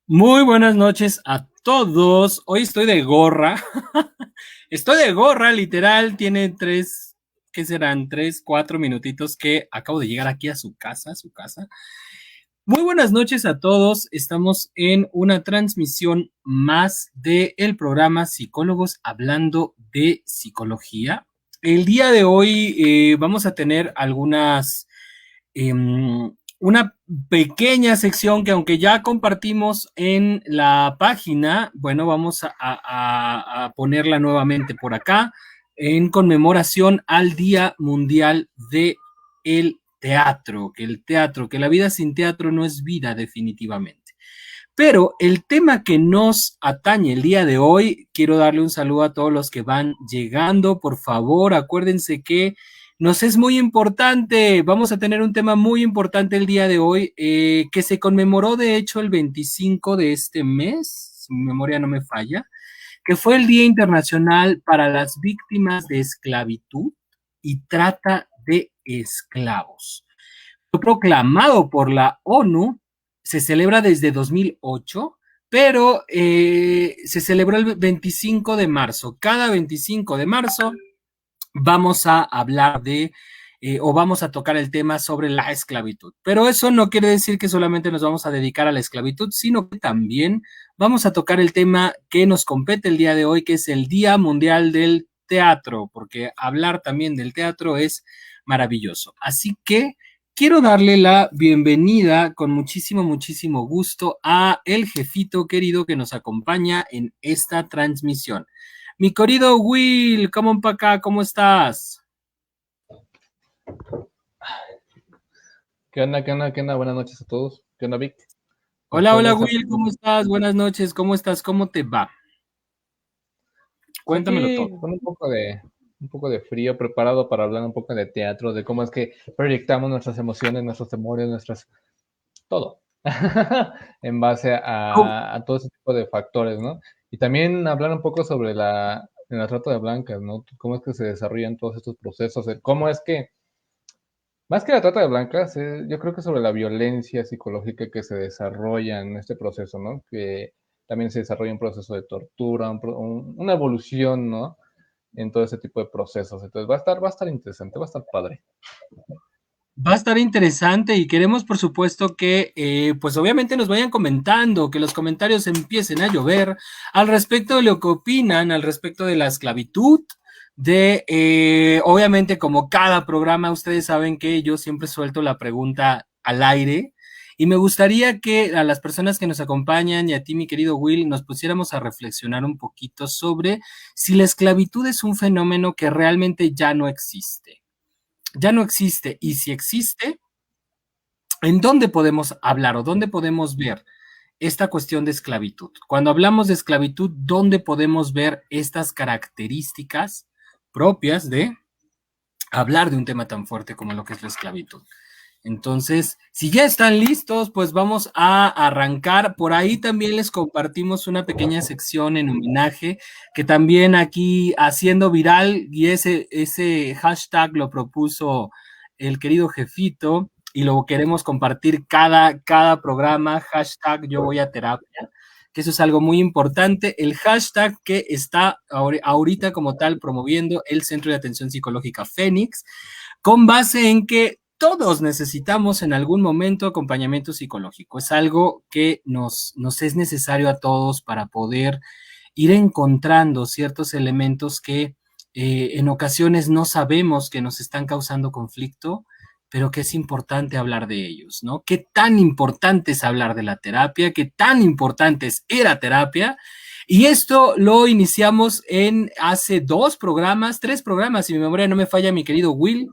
Muy buenas noches a todos. Hoy estoy de gorra. Estoy de gorra, literal. Tiene ¿qué serán? 3, 4 minutitos que acabo de llegar aquí a su casa. Muy buenas noches a todos. Estamos en una transmisión más del programa Psicólogos hablando de psicología. El día de hoy vamos a tener una pequeña sección que aunque ya compartimos en la página, bueno, vamos a ponerla nuevamente por acá en conmemoración al Día Mundial de el Teatro, que la vida sin teatro no es vida definitivamente. Pero el tema que nos atañe el día de hoy, quiero darle un saludo a todos los que van llegando. Por favor, acuérdense que nos es muy importante. Vamos a tener un tema muy importante el día de hoy, que se conmemoró de hecho el 25 de este mes, si mi memoria no me falla, que fue el Día Internacional para las Víctimas de Esclavitud y Trata de Esclavos. Fue proclamado por la ONU, se celebra desde 2008, pero se celebró el 25 de marzo. Cada 25 de marzo vamos a hablar o vamos a tocar el tema sobre la esclavitud. Pero eso no quiere decir que solamente nos vamos a dedicar a la esclavitud, sino que también vamos a tocar el tema que nos compete el día de hoy, que es el Día Mundial del Teatro, porque hablar también del teatro es maravilloso. Así que quiero darle la bienvenida con muchísimo gusto a el jefito querido que nos acompaña en esta transmisión. Mi querido Will, ¿cómo para acá? ¿Cómo estás? ¿Qué onda? ¿Qué onda? ¿Qué onda? Buenas noches a todos. ¿Qué onda, Vic? Hola, ¿Cómo hola estás? Will, ¿cómo estás? Buenas noches, ¿cómo estás? ¿Cómo te va? Pues Cuéntamelo aquí todo. con un poco de frío, preparado para hablar un poco de teatro, de cómo es que proyectamos nuestras emociones, nuestros temores, todo, en base ¿Cómo? a todo ese tipo de factores, ¿no? Y también hablar un poco sobre la trata de blancas, ¿no? Cómo es que se desarrollan todos estos procesos, cómo es que más que la trata de blancas, yo creo que sobre la violencia psicológica que se desarrolla en este proceso, ¿no? Que también se desarrolla un proceso de tortura, una evolución, ¿no? En todo ese tipo de procesos. Entonces va a estar interesante, va a estar padre. Va a estar interesante y queremos, por supuesto, que, pues obviamente nos vayan comentando, que los comentarios empiecen a llover al respecto de lo que opinan, al respecto de la esclavitud, obviamente, como cada programa, ustedes saben que yo siempre suelto la pregunta al aire y me gustaría que a las personas que nos acompañan y a ti, mi querido Will, nos pusiéramos a reflexionar un poquito sobre si la esclavitud es un fenómeno que realmente ya no existe. Y si existe, ¿en dónde podemos hablar o dónde podemos ver esta cuestión de esclavitud? Cuando hablamos de esclavitud, ¿dónde podemos ver estas características propias de hablar de un tema tan fuerte como lo que es la esclavitud? Entonces, si ya están listos, pues vamos a arrancar. Por ahí también les compartimos una pequeña sección en homenaje que también aquí haciendo viral y ese hashtag lo propuso el querido jefito y lo queremos compartir cada programa, hashtag yo voy a terapia, que eso es algo muy importante. El hashtag que está ahorita como tal promoviendo el Centro de Atención Psicológica Fénix, con base en que todos necesitamos en algún momento acompañamiento psicológico. Es algo que nos es necesario a todos para poder ir encontrando ciertos elementos que en ocasiones no sabemos que nos están causando conflicto, pero que es importante hablar de ellos, ¿no? ¿Qué tan importante es hablar de la terapia? ¿Qué tan importante es ir a terapia? Y esto lo iniciamos en hace 2 programas, 3 programas, si mi memoria no me falla, mi querido Will,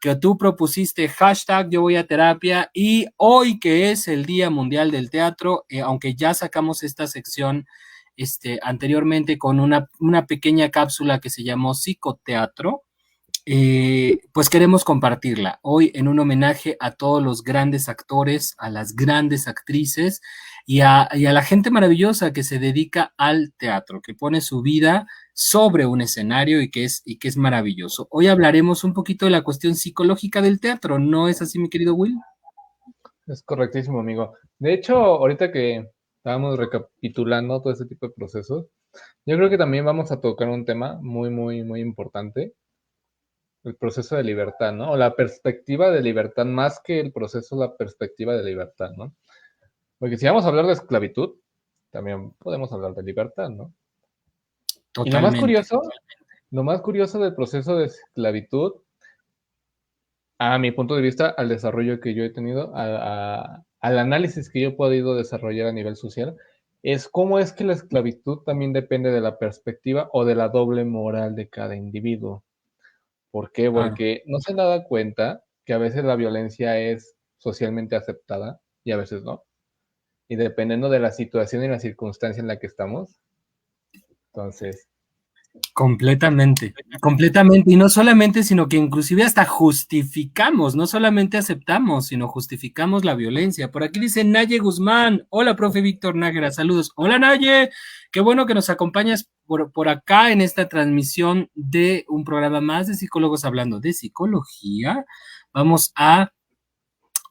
que tú propusiste hashtag yo voy a terapia y hoy que es el Día Mundial del Teatro, aunque ya sacamos esta sección anteriormente con una pequeña cápsula que se llamó Psicoteatro, pues queremos compartirla hoy en un homenaje a todos los grandes actores, a las grandes actrices y a la gente maravillosa que se dedica al teatro, que pone su vida sobre un escenario y que es maravilloso. Hoy hablaremos un poquito de la cuestión psicológica del teatro, ¿no es así, mi querido Will? Es correctísimo, amigo. De hecho, ahorita que estábamos recapitulando todo ese tipo de procesos. Yo creo que también vamos a tocar un tema muy, muy, muy importante, el proceso de libertad, ¿no? O la perspectiva de libertad, más que el proceso, la perspectiva de libertad, ¿no? Porque si vamos a hablar de esclavitud, también podemos hablar de libertad, ¿no? Y Totalmente. lo más curioso del proceso de esclavitud, a mi punto de vista, al desarrollo que yo he tenido, al análisis que yo he podido desarrollar a nivel social, es cómo es que la esclavitud también depende de la perspectiva o de la doble moral de cada individuo. ¿Por qué? Claro. Porque no se han dado cuenta que a veces la violencia es socialmente aceptada y a veces no. Y dependiendo de la situación y la circunstancia en la que estamos, entonces, Completamente, completamente. Y no solamente, sino que inclusive hasta justificamos, no solamente aceptamos, sino justificamos la violencia. Por aquí dice Naye Guzmán. Hola, profe Víctor Nájera, saludos. Hola, Naye. Qué bueno que nos acompañas por acá en esta transmisión de un programa más de psicólogos hablando de psicología. Vamos a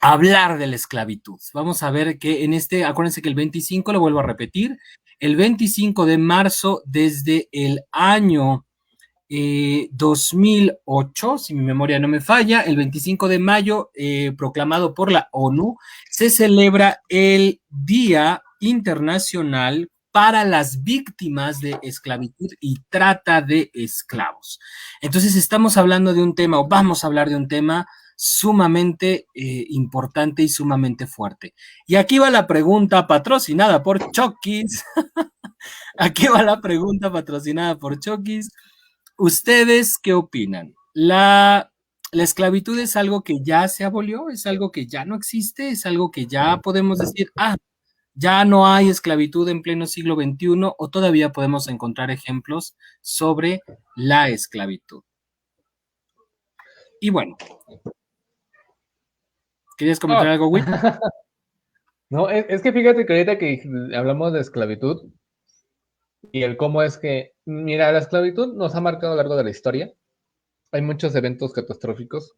hablar de la esclavitud. Vamos a ver que en este, acuérdense que el 25, lo vuelvo a repetir, el 25 de marzo desde el año 2008, si mi memoria no me falla, el 25 de mayo, proclamado por la ONU, se celebra el Día Internacional para las víctimas de esclavitud y trata de esclavos. Entonces estamos hablando de un tema, o vamos a hablar de un tema sumamente importante y sumamente fuerte. Y aquí va la pregunta patrocinada por Chokis. Aquí va la pregunta patrocinada por Chokis. ¿Ustedes qué opinan? ¿La esclavitud es algo que ya se abolió? ¿Es algo que ya no existe? ¿Es algo que ya podemos decir, ya no hay esclavitud en pleno siglo XXI? ¿O todavía podemos encontrar ejemplos sobre la esclavitud? Y bueno, ¿querías comentar oh. algo, Will? No, es que fíjate que ahorita que hablamos de esclavitud y el cómo es que, mira, la esclavitud nos ha marcado a lo largo de la historia. Hay muchos eventos catastróficos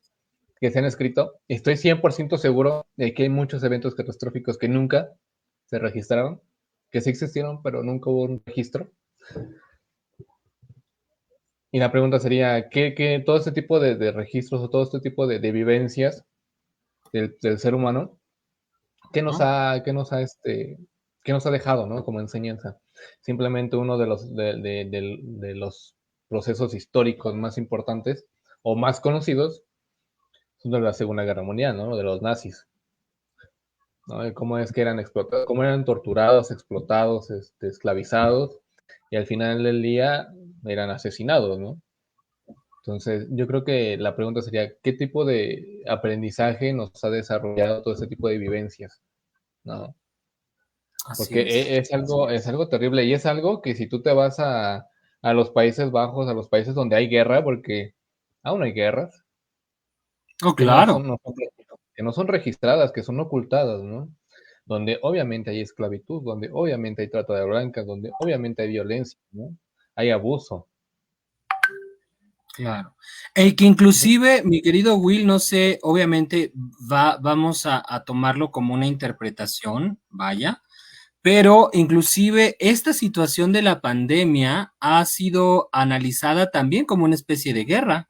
que se han escrito. Estoy 100% seguro de que hay muchos eventos catastróficos que nunca se registraron, que sí existieron, pero nunca hubo un registro. Y la pregunta sería, ¿qué todo este tipo de registros o todo este tipo de vivencias del ser humano, ¿No? qué nos ha dejado, ¿no? Como enseñanza? Simplemente uno de los procesos históricos más importantes o más conocidos son de la Segunda Guerra Mundial, ¿no? De los nazis, ¿no? De cómo es que eran explotados, cómo eran torturados, explotados, esclavizados, y al final del día eran asesinados, ¿no? Entonces, yo creo que la pregunta sería, ¿qué tipo de aprendizaje nos ha desarrollado todo este tipo de vivencias? ¿No? Así Porque es. es algo terrible y es algo que si tú te vas a los Países Bajos, a los países donde hay guerra, porque aún hay guerras, Oh, que no claro. son, que no son registradas, que son ocultadas, ¿no? Donde obviamente hay esclavitud, donde obviamente hay trata de blancas, donde obviamente hay violencia, ¿no? Hay abuso. Claro. Que inclusive, mi querido Will, no sé, obviamente vamos a tomarlo como una interpretación, vaya, pero inclusive esta situación de la pandemia ha sido analizada también como una especie de guerra,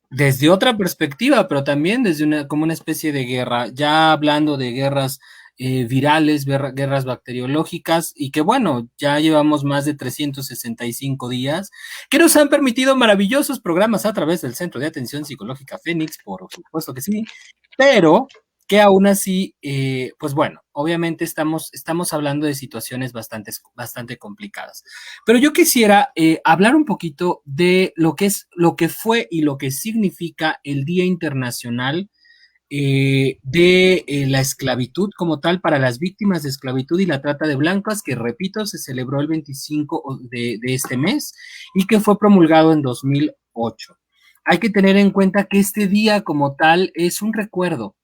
desde otra perspectiva, pero también desde como una especie de guerra, ya hablando de guerras virales, guerras bacteriológicas, y que bueno, ya llevamos más de 365 días, que nos han permitido maravillosos programas a través del Centro de Atención Psicológica Fénix, por supuesto que sí, pero que aún así, pues bueno, obviamente estamos hablando de situaciones bastante complicadas. Pero yo quisiera hablar un poquito de lo que es, lo que fue y lo que significa el Día Internacional de la esclavitud como tal para las víctimas de esclavitud y la trata de blancas, que repito, se celebró el 25 de este mes y que fue promulgado en 2008. Hay que tener en cuenta que este día como tal es un recuerdo,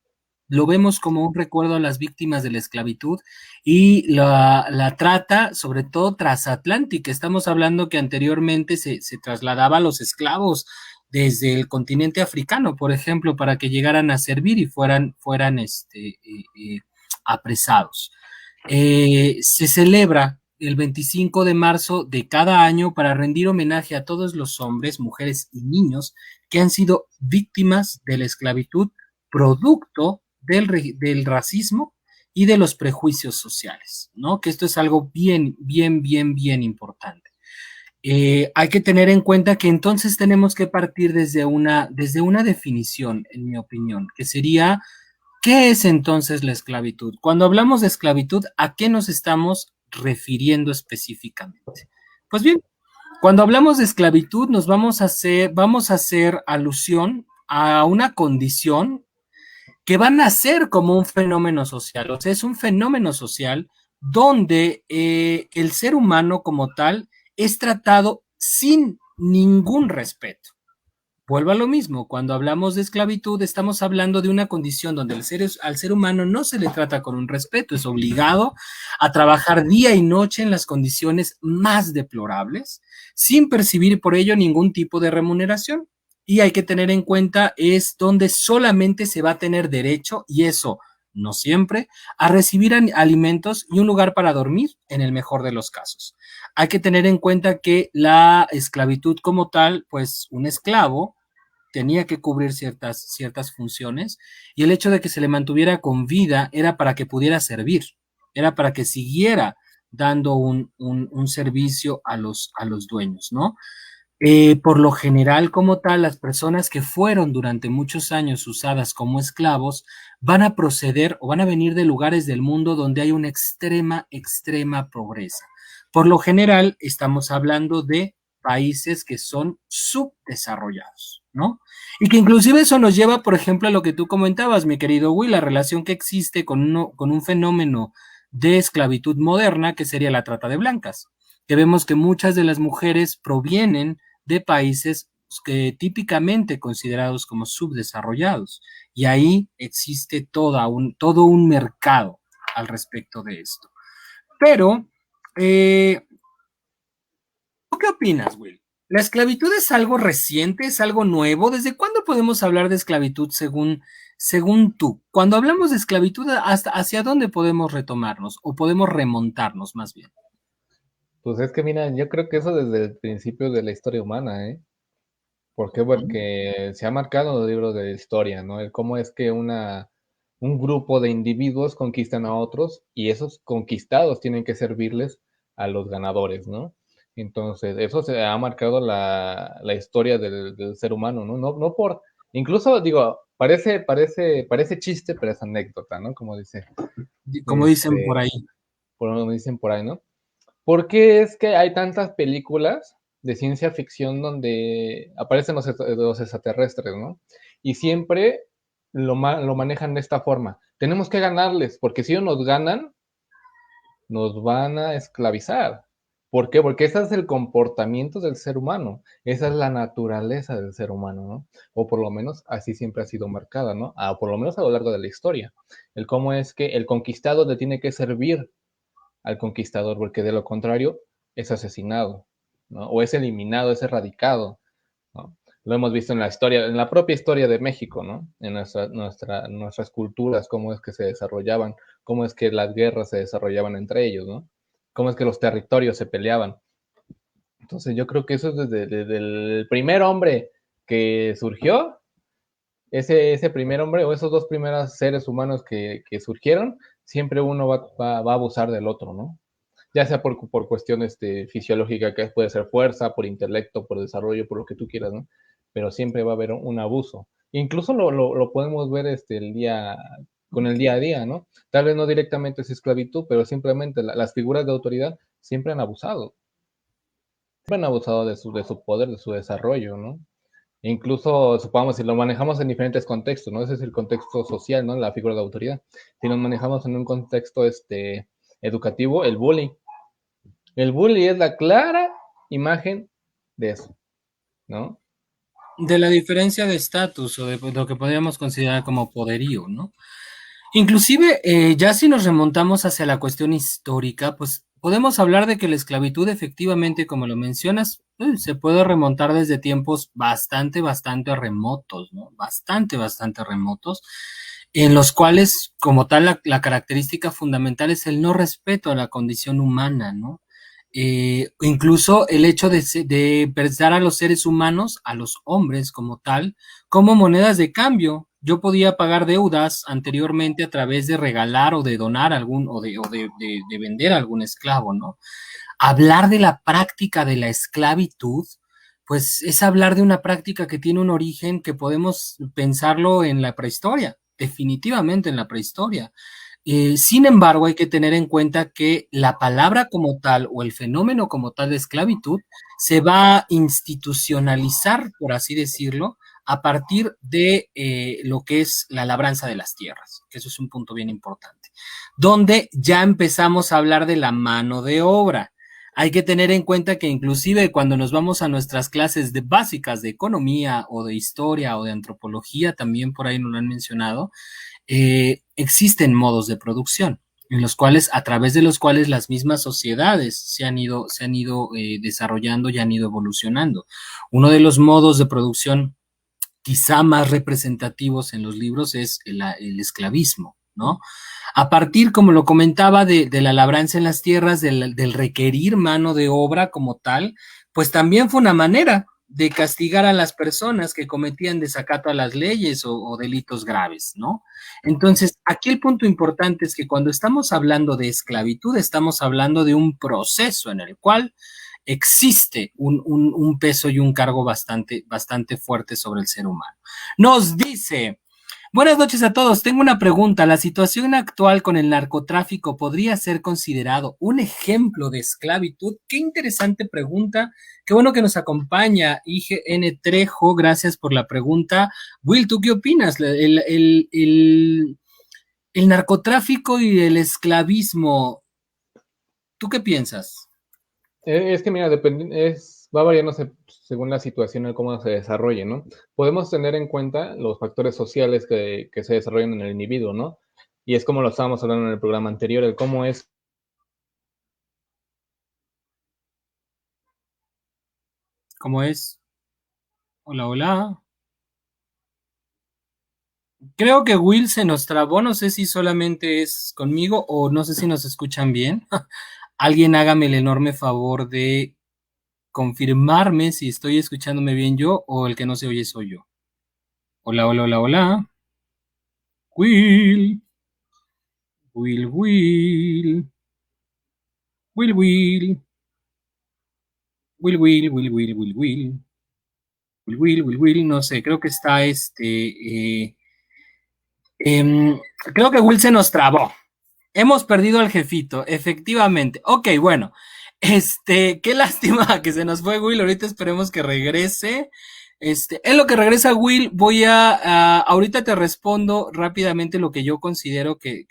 lo vemos como un recuerdo a las víctimas de la esclavitud y la trata, sobre todo transatlántica. Estamos hablando que anteriormente se trasladaba a los esclavos desde el continente africano, por ejemplo, para que llegaran a servir y fueran apresados. Se celebra el 25 de marzo de cada año para rendir homenaje a todos los hombres, mujeres y niños que han sido víctimas de la esclavitud, producto del racismo y de los prejuicios sociales, ¿no? Que esto es algo bien, bien, bien, bien importante. Hay que tener en cuenta que entonces tenemos que partir desde una definición, en mi opinión, que sería, ¿qué es entonces la esclavitud? Cuando hablamos de esclavitud, ¿a qué nos estamos refiriendo específicamente? Pues bien, cuando hablamos de esclavitud, vamos a hacer alusión a una condición que va a nacer como un fenómeno social. O sea, es un fenómeno social donde el ser humano como tal es tratado sin ningún respeto. Vuelvo a lo mismo, cuando hablamos de esclavitud estamos hablando de una condición donde al ser humano no se le trata con un respeto, es obligado a trabajar día y noche en las condiciones más deplorables, sin percibir por ello ningún tipo de remuneración. Y hay que tener en cuenta es donde solamente se va a tener derecho, y eso no siempre, a recibir alimentos y un lugar para dormir en el mejor de los casos. Hay que tener en cuenta que la esclavitud como tal, pues un esclavo tenía que cubrir ciertas funciones y el hecho de que se le mantuviera con vida era para que pudiera servir, era para que siguiera dando un servicio a los dueños, ¿no? Por lo general, como tal, las personas que fueron durante muchos años usadas como esclavos van a proceder o van a venir de lugares del mundo donde hay una extrema, extrema pobreza. Por lo general, estamos hablando de países que son subdesarrollados, ¿no? Y que inclusive eso nos lleva, por ejemplo, a lo que tú comentabas, mi querido Will, la relación que existe con un fenómeno de esclavitud moderna, que sería la trata de blancas, que vemos que muchas de las mujeres provienen de países que típicamente considerados como subdesarrollados. Y ahí existe todo un mercado al respecto de esto. Pero, ¿tú qué opinas, Will? ¿La esclavitud es algo reciente, es algo nuevo? ¿Desde cuándo podemos hablar de esclavitud según tú? Cuando hablamos de esclavitud, ¿hacia dónde podemos retomarnos o podemos remontarnos más bien? Pues es que mira, yo creo que eso desde el principio de la historia humana, ¿eh? ¿Por qué? Porque se ha marcado en los libros de historia, ¿no? El cómo es que un grupo de individuos conquistan a otros y esos conquistados tienen que servirles a los ganadores, ¿no? Entonces, eso se ha marcado la historia del ser humano, ¿no? No por, incluso digo, parece chiste, pero es anécdota, ¿no? Como dice, Como dicen por este, ahí. por lo que dicen por ahí, ¿no? ¿Por qué es que hay tantas películas de ciencia ficción donde aparecen los extraterrestres, ¿no? Y siempre lo manejan de esta forma. Tenemos que ganarles, porque si ellos nos ganan, nos van a esclavizar. ¿Por qué? Porque ese es el comportamiento del ser humano, esa es la naturaleza del ser humano, ¿no? O por lo menos así siempre ha sido marcada, ¿no? Por lo menos a lo largo de la historia. El cómo es que el conquistado le tiene que servir al conquistador, porque de lo contrario es asesinado, ¿no? O es eliminado, es erradicado, ¿no? Lo hemos visto en la historia, en la propia historia de México, ¿no? En nuestras culturas, cómo es que se desarrollaban, cómo es que las guerras se desarrollaban entre ellos, ¿no? Cómo es que los territorios se peleaban. Entonces yo creo que eso es desde el primer hombre que surgió, ese primer hombre o esos dos primeros seres humanos que surgieron, siempre uno va a abusar del otro, ¿no? Ya sea por cuestiones fisiológica, que puede ser fuerza, por intelecto, por desarrollo, por lo que tú quieras, ¿no? Pero siempre va a haber un abuso. Incluso lo podemos ver con el día a día, ¿no? Tal vez no directamente es esclavitud, pero simplemente las figuras de autoridad siempre han abusado de su poder, de su desarrollo, ¿no? E incluso, supongamos, si lo manejamos en diferentes contextos, ¿no? Ese es el contexto social, ¿no? La figura de autoridad. Si nos manejamos en un contexto educativo, el bullying. El bully es la clara imagen de eso, ¿no? De la diferencia de estatus o de lo que podríamos considerar como poderío, ¿no? Inclusive, ya si nos remontamos hacia la cuestión histórica, pues podemos hablar de que la esclavitud efectivamente, como lo mencionas, se puede remontar desde tiempos bastante remotos, ¿no? Bastante remotos, en los cuales, como tal, la característica fundamental es el no respeto a la condición humana, ¿no? Incluso el hecho de pensar a los seres humanos, a los hombres como tal, como monedas de cambio. Yo podía pagar deudas anteriormente a través de regalar o de donar algún, o de vender algún esclavo, ¿no? Hablar de la práctica de la esclavitud, pues es hablar de una práctica que tiene un origen que podemos pensarlo en la prehistoria, definitivamente en la prehistoria. Sin embargo, hay que tener en cuenta que la palabra como tal o el fenómeno como tal de esclavitud se va a institucionalizar, por así decirlo, a partir de lo que es la labranza de las tierras, que eso es un punto bien importante, donde ya empezamos a hablar de la mano de obra. Hay que tener en cuenta que inclusive cuando nos vamos a nuestras clases de básicas de economía o de historia o de antropología, también por ahí nos lo han mencionado, existen modos de producción en los cuales, a través de los cuales las mismas sociedades se han ido desarrollando y han ido evolucionando. Uno de los modos de producción quizá más representativos en los libros es el esclavismo, ¿no? A partir, como lo comentaba, de la labranza en las tierras, del requerir mano de obra como tal, pues también fue una manera de castigar a las personas que cometían desacato a las leyes o delitos graves, ¿no? Entonces, aquí el punto importante es que cuando estamos hablando de esclavitud, estamos hablando de un proceso en el cual existe un peso y un cargo bastante fuerte sobre el ser humano. Nos dice, buenas noches a todos, tengo una pregunta, ¿la situación actual con el narcotráfico podría ser considerado un ejemplo de esclavitud? Qué interesante pregunta, qué bueno que nos acompaña IGN Trejo, gracias por la pregunta. Will, ¿tú qué opinas? El narcotráfico y el esclavismo, ¿tú qué piensas? Es que mira, va variando según la situación y cómo se desarrolle, ¿no? Podemos tener en cuenta los factores sociales que se desarrollan en el individuo, ¿no? Y es como lo estábamos hablando en el programa anterior, el cómo es. ¿Cómo es? Hola, hola. Creo que Will se nos trabó, no sé si solamente es conmigo o no sé si nos escuchan bien. Alguien hágame el enorme favor de confirmarme si estoy escuchándome bien yo o el que no se oye soy yo. Hola, hola, hola, hola. Will, Will, Will, Will, Will, Will, Will, Will, Will, Will, Will, Will, no sé, creo que está creo que Will se nos trabó. Hemos perdido al jefito, efectivamente. Ok, bueno. Qué lástima que se nos fue Will. Ahorita esperemos que regrese. En lo que regresa Will, ahorita te respondo rápidamente lo que yo considero que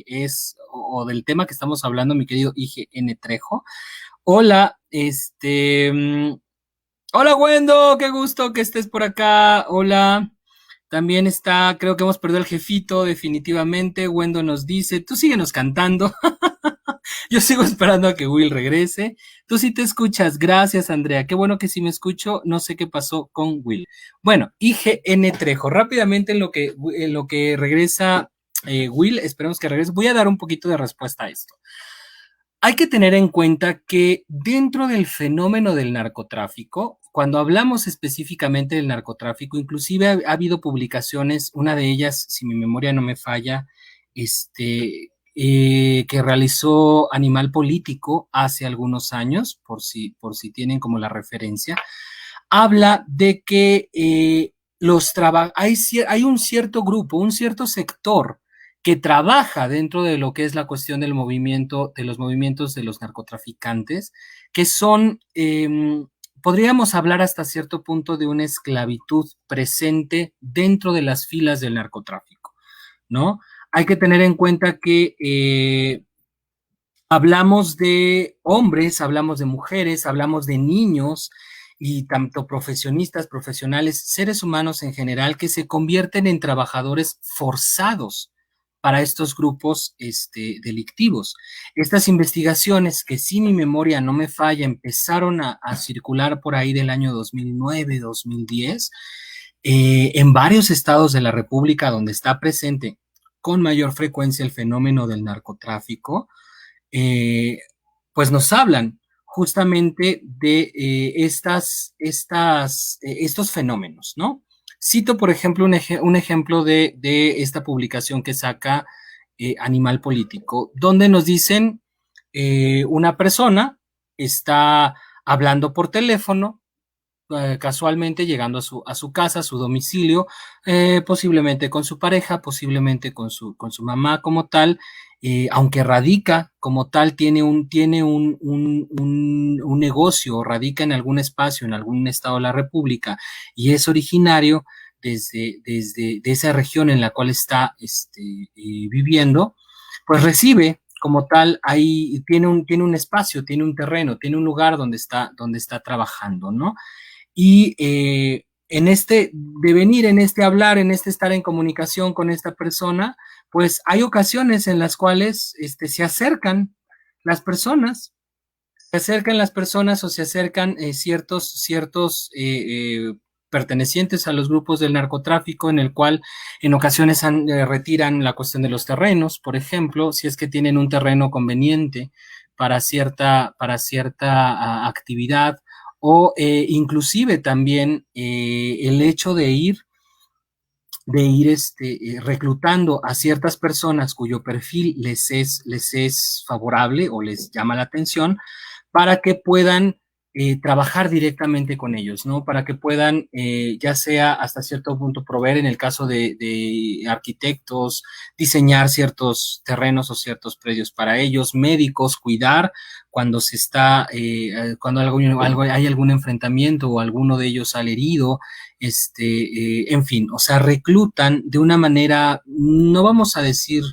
es, o del tema que estamos hablando, mi querido IGN Trejo. Hola, hola Wendo, qué gusto que estés por acá. Hola. También está, creo que hemos perdido al jefito, definitivamente. Wendo nos dice, tú síguenos cantando. Yo sigo esperando a que Will regrese. Tú sí te escuchas. Gracias, Andrea. Qué bueno que sí me escucho. No sé qué pasó con Will. Bueno, IGN Trejo. Rápidamente en lo que regresa Will, esperemos que regrese. Voy a dar un poquito de respuesta a esto. Hay que tener en cuenta que dentro del fenómeno del narcotráfico, cuando hablamos específicamente del narcotráfico, inclusive ha habido publicaciones, una de ellas, si mi memoria no me falla, que realizó Animal Político hace algunos años, por si tienen como la referencia, habla de que hay un cierto grupo, un cierto sector que trabaja dentro de lo que es la cuestión del movimiento, de los movimientos de los narcotraficantes, que son, podríamos hablar hasta cierto punto de una esclavitud presente dentro de las filas del narcotráfico, ¿no? Hay que tener en cuenta que hablamos de hombres, hablamos de mujeres, hablamos de niños y tanto profesionistas, profesionales, seres humanos en general que se convierten en trabajadores forzados para estos grupos delictivos. Estas investigaciones, que si mi memoria no me falla, empezaron a circular por ahí del año 2009, 2010, en varios estados de la República donde está presente con mayor frecuencia el fenómeno del narcotráfico, eh, pues nos hablan justamente de estos fenómenos, ¿no? Cito, por ejemplo, un ejemplo de esta publicación que saca Animal Político, donde nos dicen una persona está hablando por teléfono, casualmente llegando a su casa, a su domicilio, posiblemente con su pareja, posiblemente con su mamá como tal, aunque radica como tal, tiene un negocio, radica en algún espacio, en algún estado de la República, y es originario desde de esa región en la cual está viviendo, pues recibe como tal, ahí tiene un espacio, tiene un terreno, tiene un lugar donde está trabajando, ¿no? Y en este devenir, en este hablar, en este estar en comunicación con esta persona, pues hay ocasiones en las cuales se acercan las personas o se acercan ciertos pertenecientes a los grupos del narcotráfico, en el cual en ocasiones retiran la cuestión de los terrenos, por ejemplo, si es que tienen un terreno conveniente para cierta actividad, o inclusive también el hecho de ir reclutando a ciertas personas cuyo perfil les es favorable o les llama la atención para que puedan trabajar directamente con ellos, ¿no? Para que puedan, ya sea hasta cierto punto, proveer, en el caso de arquitectos, diseñar ciertos terrenos o ciertos predios para ellos, médicos, cuidar cuando cuando hay algún enfrentamiento o alguno de ellos sale herido, en fin, o sea, reclutan de una manera, no vamos a decir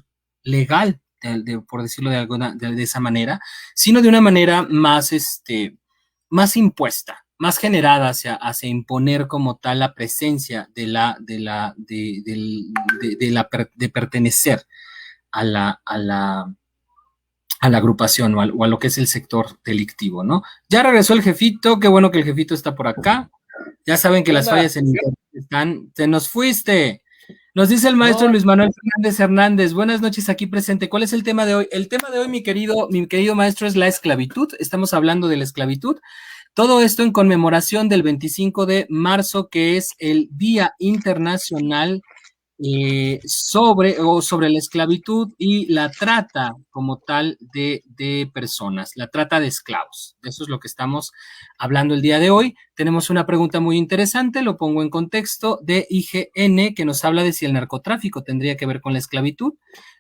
legal, por decirlo de esa manera, sino de una manera más, más impuesta, más generada hacia imponer como tal la presencia de pertenecer a a la agrupación o a lo que es el sector delictivo, ¿no? Ya regresó el jefito, qué bueno que el jefito está por acá. Ya saben que las fallas en internet están. ¡Te nos fuiste! Nos dice el maestro Luis Manuel Fernández Hernández. Buenas noches, aquí presente. ¿Cuál es el tema de hoy? El tema de hoy, mi querido maestro, es la esclavitud. Estamos hablando de la esclavitud. Todo esto en conmemoración del 25 de marzo, que es el Día Internacional sobre la esclavitud y la trata como tal de personas, la trata de esclavos. De eso es lo que estamos hablando el día de hoy. Tenemos una pregunta muy interesante, lo pongo en contexto, de IGN, que nos habla de si el narcotráfico tendría que ver con la esclavitud.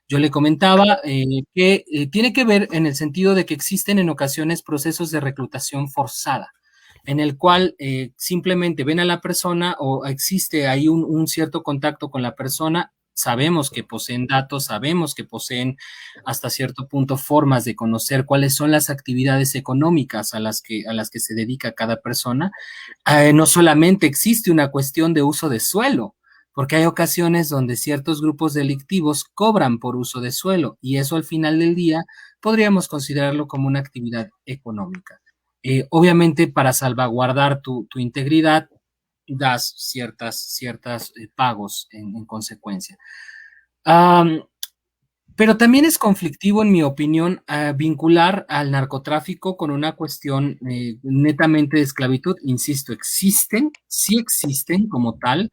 Yo le comentaba que tiene que ver en el sentido de que existen en ocasiones procesos de reclutación forzada, en el cual simplemente ven a la persona o existe ahí un cierto contacto con la persona. Sabemos que poseen datos, sabemos que poseen hasta cierto punto formas de conocer cuáles son las actividades económicas a las que se dedica cada persona. No solamente existe una cuestión de uso de suelo, porque hay ocasiones donde ciertos grupos delictivos cobran por uso de suelo y eso al final del día podríamos considerarlo como una actividad económica. Obviamente para salvaguardar tu integridad das ciertas pagos en consecuencia. Pero también es conflictivo, en mi opinión, vincular al narcotráfico con una cuestión netamente de esclavitud. Insisto, sí existen como tal.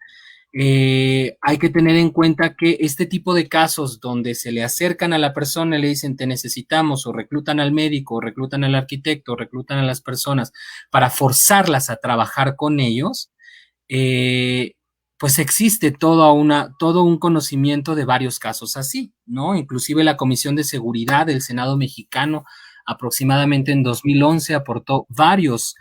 Hay que tener en cuenta que este tipo de casos donde se le acercan a la persona y le dicen te necesitamos, o reclutan al médico, o reclutan al arquitecto, o reclutan a las personas para forzarlas a trabajar con ellos, eh, pues existe todo un conocimiento de varios casos así, ¿no? Inclusive la Comisión de Seguridad del Senado mexicano aproximadamente en 2011 aportó varios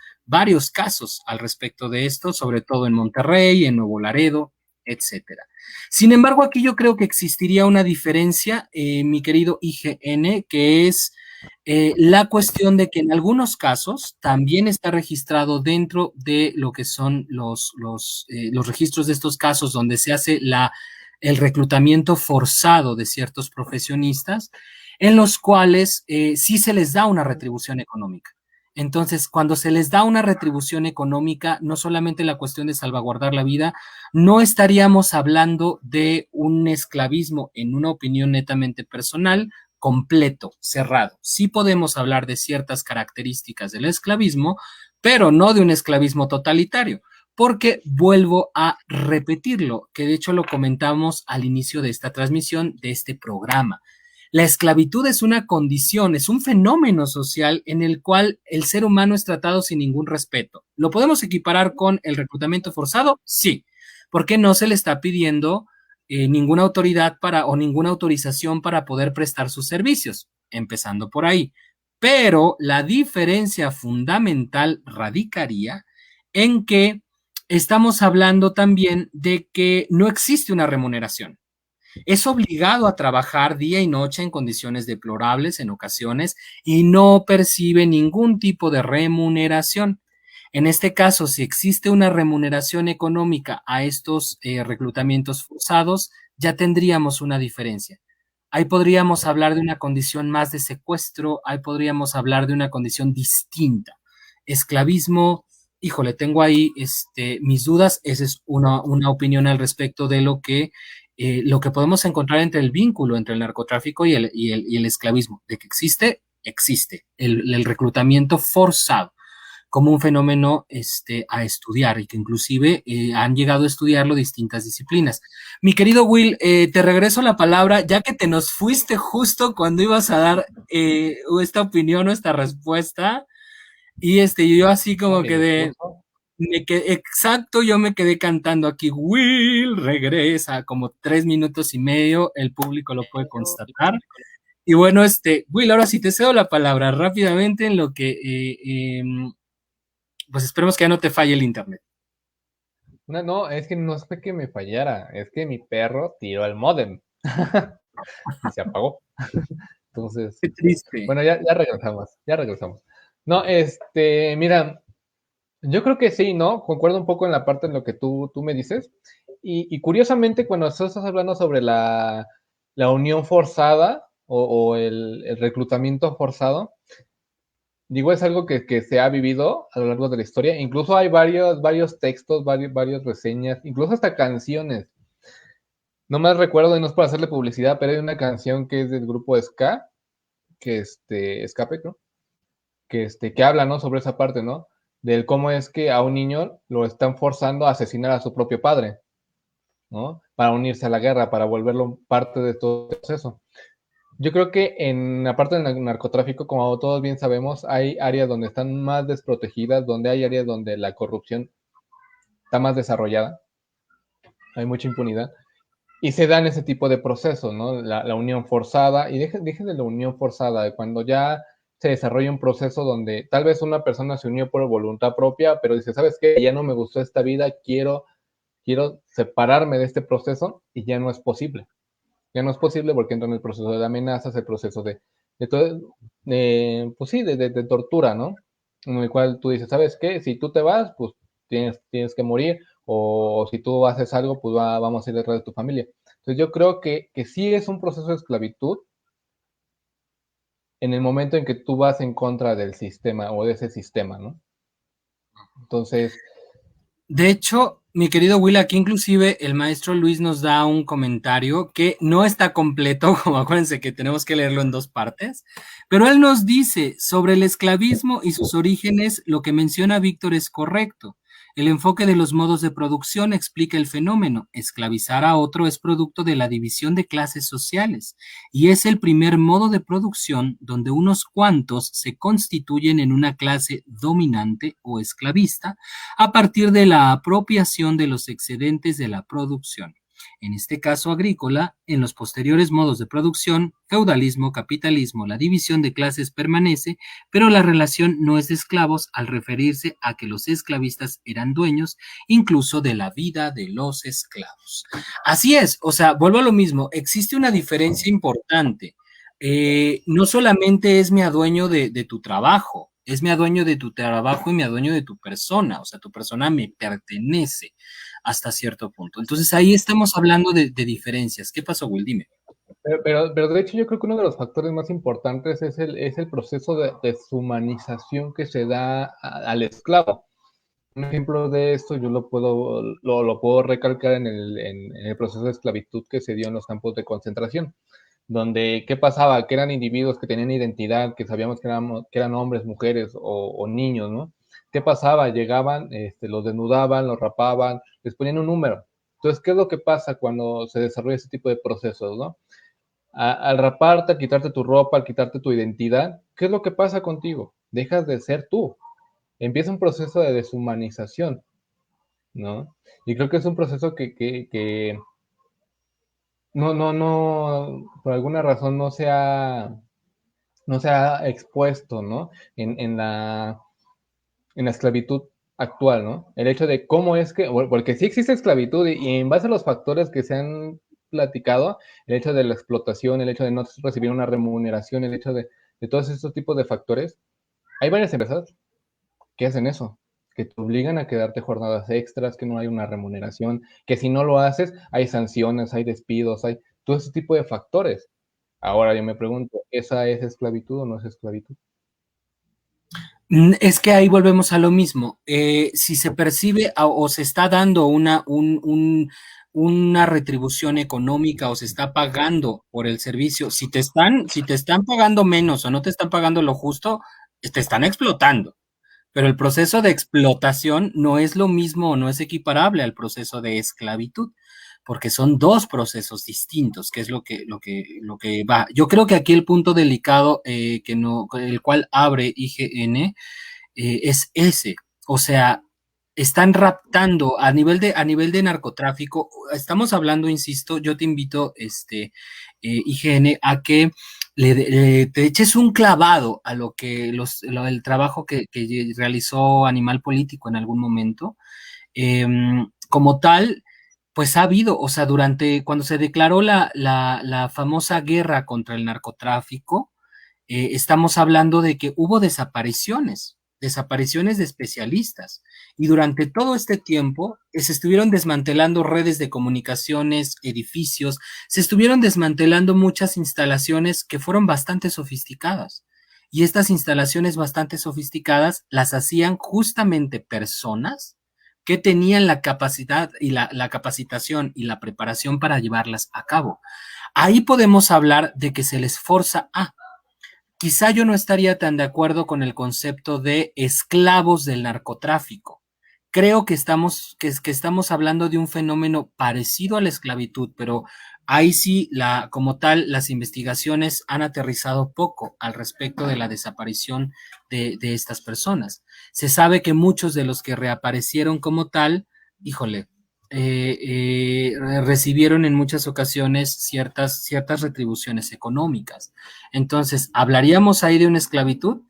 casos al respecto de esto, sobre todo en Monterrey, en Nuevo Laredo, etcétera. Sin embargo, aquí yo creo que existiría una diferencia, mi querido IGN, que es la cuestión de que en algunos casos también está registrado dentro de lo que son los registros de estos casos donde se hace el reclutamiento forzado de ciertos profesionistas, en los cuales sí se les da una retribución económica. Entonces, cuando se les da una retribución económica, no solamente la cuestión de salvaguardar la vida, no estaríamos hablando de un esclavismo, en una opinión netamente personal, completo, cerrado. Sí podemos hablar de ciertas características del esclavismo, pero no de un esclavismo totalitario, porque vuelvo a repetirlo, que de hecho lo comentamos al inicio de esta transmisión, de este programa. La esclavitud es una condición, es un fenómeno social en el cual el ser humano es tratado sin ningún respeto. ¿Lo podemos equiparar con el reclutamiento forzado? Sí, porque no se le está pidiendo ninguna autoridad para o ninguna autorización para poder prestar sus servicios, empezando por ahí. Pero la diferencia fundamental radicaría en que estamos hablando también de que no existe una remuneración. Es obligado a trabajar día y noche en condiciones deplorables en ocasiones y no percibe ningún tipo de remuneración. En este caso, si existe una remuneración económica a estos reclutamientos forzados, ya tendríamos una diferencia. Ahí podríamos hablar de una condición más de secuestro, ahí podríamos hablar de una condición distinta. Esclavismo, híjole, tengo ahí mis dudas, esa es una opinión al respecto de lo que podemos encontrar entre el vínculo entre el narcotráfico y el esclavismo. De que existe, existe. El reclutamiento forzado como un fenómeno a estudiar y que inclusive han llegado a estudiarlo distintas disciplinas. Mi querido Will, te regreso la palabra, ya que te nos fuiste justo cuando ibas a dar esta opinión o esta respuesta, y yo así como que exacto, yo me quedé cantando aquí, Will regresa, como 3 minutos y medio, el público lo puede constatar. Y bueno, Will, ahora sí te cedo la palabra rápidamente en lo que pues esperemos que ya no te falle el internet. No, no, es que no es que me fallara, es que mi perro tiró el módem y se apagó. Entonces, Qué triste. bueno, ya regresamos, ya regresamos. No, mira, yo creo que sí, ¿no? Concuerdo un poco en la parte en lo que tú me dices. Y curiosamente, cuando estás hablando sobre la unión forzada o el reclutamiento forzado, digo, es algo que se ha vivido a lo largo de la historia. Incluso hay varios textos, varias reseñas, incluso hasta canciones. No me recuerdo, y no es para hacerle publicidad, pero hay una canción que es del grupo Ska, que Escape, ¿no? Que habla, ¿no? Sobre esa parte, ¿no? Del cómo es que a un niño lo están forzando a asesinar a su propio padre, ¿no? Para unirse a la guerra, para volverlo parte de todo el proceso. Yo creo que en la parte del narcotráfico, como todos bien sabemos, hay áreas donde están más desprotegidas, donde hay áreas donde la corrupción está más desarrollada, hay mucha impunidad, y se dan ese tipo de procesos, ¿no? La unión forzada, y dejen de la unión forzada, de cuando ya se desarrolla un proceso donde tal vez una persona se unió por voluntad propia, pero dice, ¿sabes qué? Ya no me gustó esta vida, quiero separarme de este proceso, y ya no es posible. Ya no es posible porque entra en el proceso de amenazas, el proceso de todo, pues sí, de tortura, ¿no? En el cual tú dices, ¿sabes qué? Si tú te vas, pues tienes que morir, o si tú haces algo, pues vamos a ir detrás de tu familia. Entonces yo creo que sí es un proceso de esclavitud en el momento en que tú vas en contra del sistema o de ese sistema, ¿no? Entonces, De hecho, mi querido Will, aquí inclusive el maestro Luis nos da un comentario que no está completo, como acuérdense que tenemos que leerlo en dos partes, pero él nos dice sobre el esclavismo y sus orígenes, lo que menciona Víctor es correcto. El enfoque de los modos de producción explica el fenómeno. Esclavizar a otro es producto de la división de clases sociales y es el primer modo de producción donde unos cuantos se constituyen en una clase dominante o esclavista a partir de la apropiación de los excedentes de la producción, en este caso agrícola. En los posteriores modos de producción, feudalismo, capitalismo, la división de clases permanece, pero la relación no es de esclavos al referirse a que los esclavistas eran dueños incluso de la vida de los esclavos. Así es, o sea, vuelvo a lo mismo, existe una diferencia importante. No solamente es mi adueño de tu trabajo, es mi adueño de tu trabajo y mi adueño de tu persona, o sea, tu persona me pertenece. hasta cierto punto. Entonces ahí estamos hablando de diferencias. ¿Qué pasó, Will? Dime. Pero de hecho yo creo que uno de los factores más importantes es el proceso de deshumanización que se da al esclavo. Un ejemplo de esto yo lo puedo recalcar en el proceso de esclavitud que se dio en los campos de concentración, donde ¿qué pasaba? Que eran individuos que tenían identidad, que sabíamos que eran hombres, mujeres o niños, ¿no? ¿Qué pasaba? Llegaban, los desnudaban, los rapaban, les ponían un número. Entonces, ¿qué es lo que pasa cuando se desarrolla ese tipo de procesos, ¿no? Al raparte, al quitarte tu ropa, al quitarte tu identidad, ¿qué es lo que pasa contigo? Dejas de ser tú. Empieza un proceso de deshumanización, ¿no? Y creo que es un proceso que por alguna razón no se ha expuesto, ¿no? En la esclavitud actual, ¿no? El hecho de cómo es que, porque sí existe esclavitud y en base a los factores que se han platicado, el hecho de la explotación, el hecho de no recibir una remuneración, el hecho de todos estos tipos de factores, hay varias empresas que hacen eso, que te obligan a quedarte jornadas extras, que no hay una remuneración, que si no lo haces, hay sanciones, hay despidos, hay todo ese tipo de factores. Ahora yo me pregunto, ¿esa es esclavitud o no es esclavitud? Es que ahí volvemos a lo mismo. Si se percibe o se está dando una retribución económica o se está pagando por el servicio, si te están pagando menos o no te están pagando lo justo, te están explotando. Pero el proceso de explotación no es lo mismo o no es equiparable al proceso de esclavitud, porque son dos procesos distintos, que es lo que va. Yo creo que aquí el punto delicado que no, el cual abre IGN es ese. O sea, están raptando a nivel de narcotráfico. Estamos hablando, insisto, yo te invito, IGN, a que te eches un clavado a lo que el trabajo que realizó Animal Político en algún momento. Como tal, pues ha habido, o sea, cuando se declaró la famosa guerra contra el narcotráfico, estamos hablando de que hubo desapariciones de especialistas. Y durante todo este tiempo se estuvieron desmantelando redes de comunicaciones, edificios, se estuvieron desmantelando muchas instalaciones que fueron bastante sofisticadas. Y estas instalaciones bastante sofisticadas las hacían justamente personas que tenían la capacidad y la capacitación y la preparación para llevarlas a cabo. Ahí podemos hablar de que se les forza a. Quizá yo no estaría tan de acuerdo con el concepto de esclavos del narcotráfico. Creo que estamos hablando de un fenómeno parecido a la esclavitud, pero ahí sí, como tal, las investigaciones han aterrizado poco al respecto de la desaparición de estas personas. Se sabe que muchos de los que reaparecieron como tal, híjole, recibieron en muchas ocasiones ciertas retribuciones económicas. Entonces, ¿hablaríamos ahí de una esclavitud?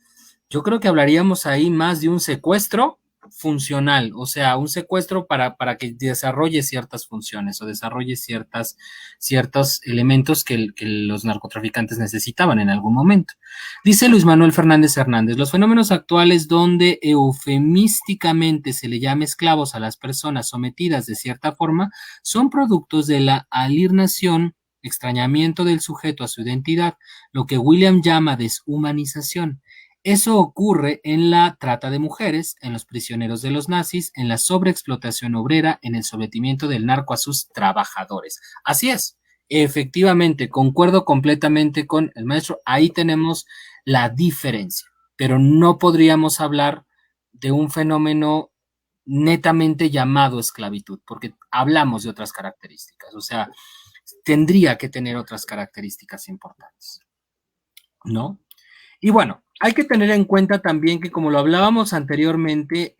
Yo creo que hablaríamos ahí más de un secuestro funcional, o sea, un secuestro para que desarrolle ciertas funciones o desarrolle ciertos elementos que los narcotraficantes necesitaban en algún momento. Dice Luis Manuel Fernández Hernández, los fenómenos actuales donde eufemísticamente se le llama esclavos a las personas sometidas de cierta forma son productos de la alienación, extrañamiento del sujeto a su identidad, lo que William llama deshumanización. Eso ocurre en la trata de mujeres, en los prisioneros de los nazis, en la sobreexplotación obrera, en el sometimiento del narco a sus trabajadores. Así es, efectivamente, concuerdo completamente con el maestro. Ahí tenemos la diferencia, pero no podríamos hablar de un fenómeno netamente llamado esclavitud, porque hablamos de otras características, o sea, tendría que tener otras características importantes, ¿no? Y bueno, hay que tener en cuenta también que como lo hablábamos anteriormente,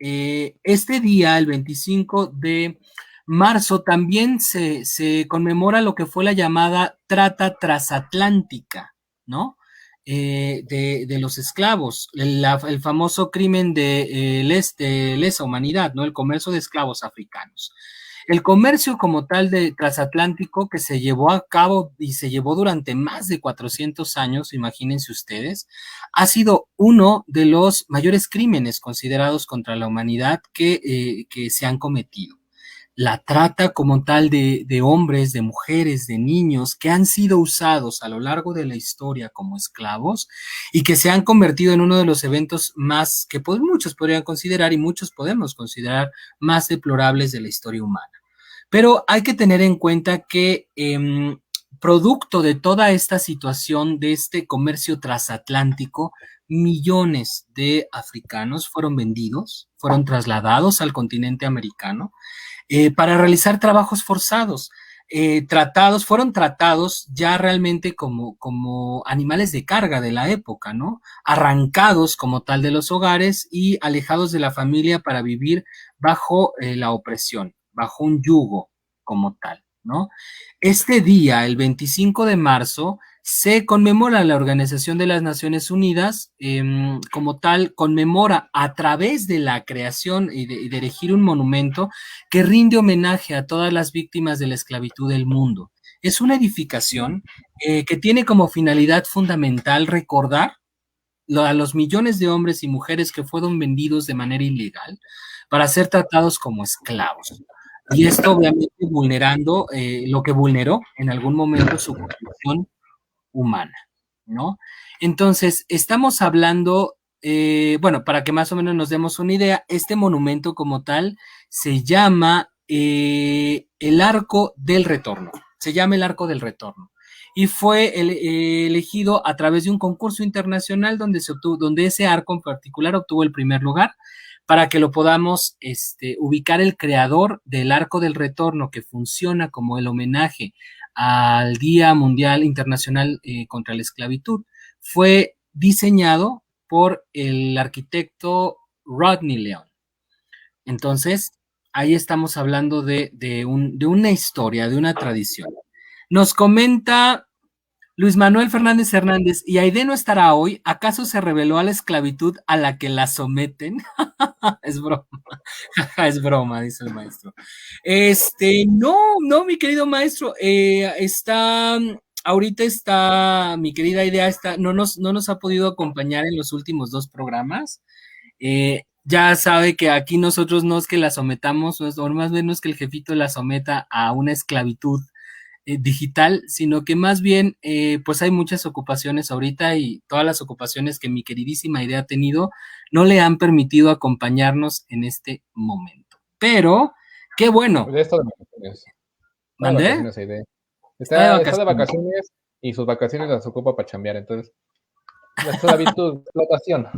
este día, el 25 de marzo, también se conmemora lo que fue la llamada trata transatlántica, ¿no? De los esclavos, el famoso crimen de lesa humanidad, ¿no? El comercio de esclavos africanos. El comercio como tal de transatlántico que se llevó a cabo y se llevó durante más de 400 años, imagínense ustedes, ha sido uno de los mayores crímenes considerados contra la humanidad que se han cometido. la trata como tal de hombres, de mujeres, de niños que han sido usados a lo largo de la historia como esclavos y que se han convertido en uno de los eventos más que pues, muchos podrían considerar y muchos podemos considerar más deplorables de la historia humana. Pero hay que tener en cuenta que producto de toda esta situación, de este comercio transatlántico, millones de africanos fueron vendidos, fueron trasladados al continente americano para realizar trabajos forzados. Fueron tratados ya realmente como animales de carga de la época, ¿no? Arrancados como tal de los hogares y alejados de la familia para vivir bajo la opresión, bajo un yugo como tal, ¿no? Este día, el 25 de marzo, se conmemora la Organización de las Naciones Unidas, como tal, conmemora a través de la creación y de erigir un monumento que rinde homenaje a todas las víctimas de la esclavitud del mundo. Es una edificación que tiene como finalidad fundamental recordar a los millones de hombres y mujeres que fueron vendidos de manera ilegal para ser tratados como esclavos. Y esto obviamente vulnerando lo que vulneró en algún momento su condición humana, ¿no? Entonces, estamos hablando, bueno, para que más o menos nos demos una idea, este monumento como tal se llama el Arco del Retorno, se llama el Arco del Retorno. Y fue elegido a través de un concurso internacional donde ese arco en particular obtuvo el primer lugar para que lo podamos ubicar el creador del Arco del Retorno, que funciona como el homenaje al Día Mundial Internacional contra la Esclavitud, fue diseñado por el arquitecto Rodney Leon. Entonces, ahí estamos hablando de una historia, de una tradición. Nos comenta Luis Manuel Fernández Hernández, ¿y Aide no estará hoy? ¿Acaso se reveló a la esclavitud a la que la someten? Es broma, es broma, dice el maestro. No, no, mi querido maestro, ahorita está, mi querida idea está, no nos ha podido acompañar en los últimos dos programas. Ya sabe que aquí nosotros no es que la sometamos, o más bien no es que el jefito la someta a una esclavitud digital, sino que más bien, pues hay muchas ocupaciones ahorita y todas las ocupaciones que mi queridísima idea ha tenido no le han permitido acompañarnos en este momento. Pero, qué bueno. Pues está de vacaciones. Está de ¿Mandé? vacaciones, idea. Está de Está de vacaciones. vacaciones y sus vacaciones las ocupa para chambear, entonces. La esclavitud, explotación.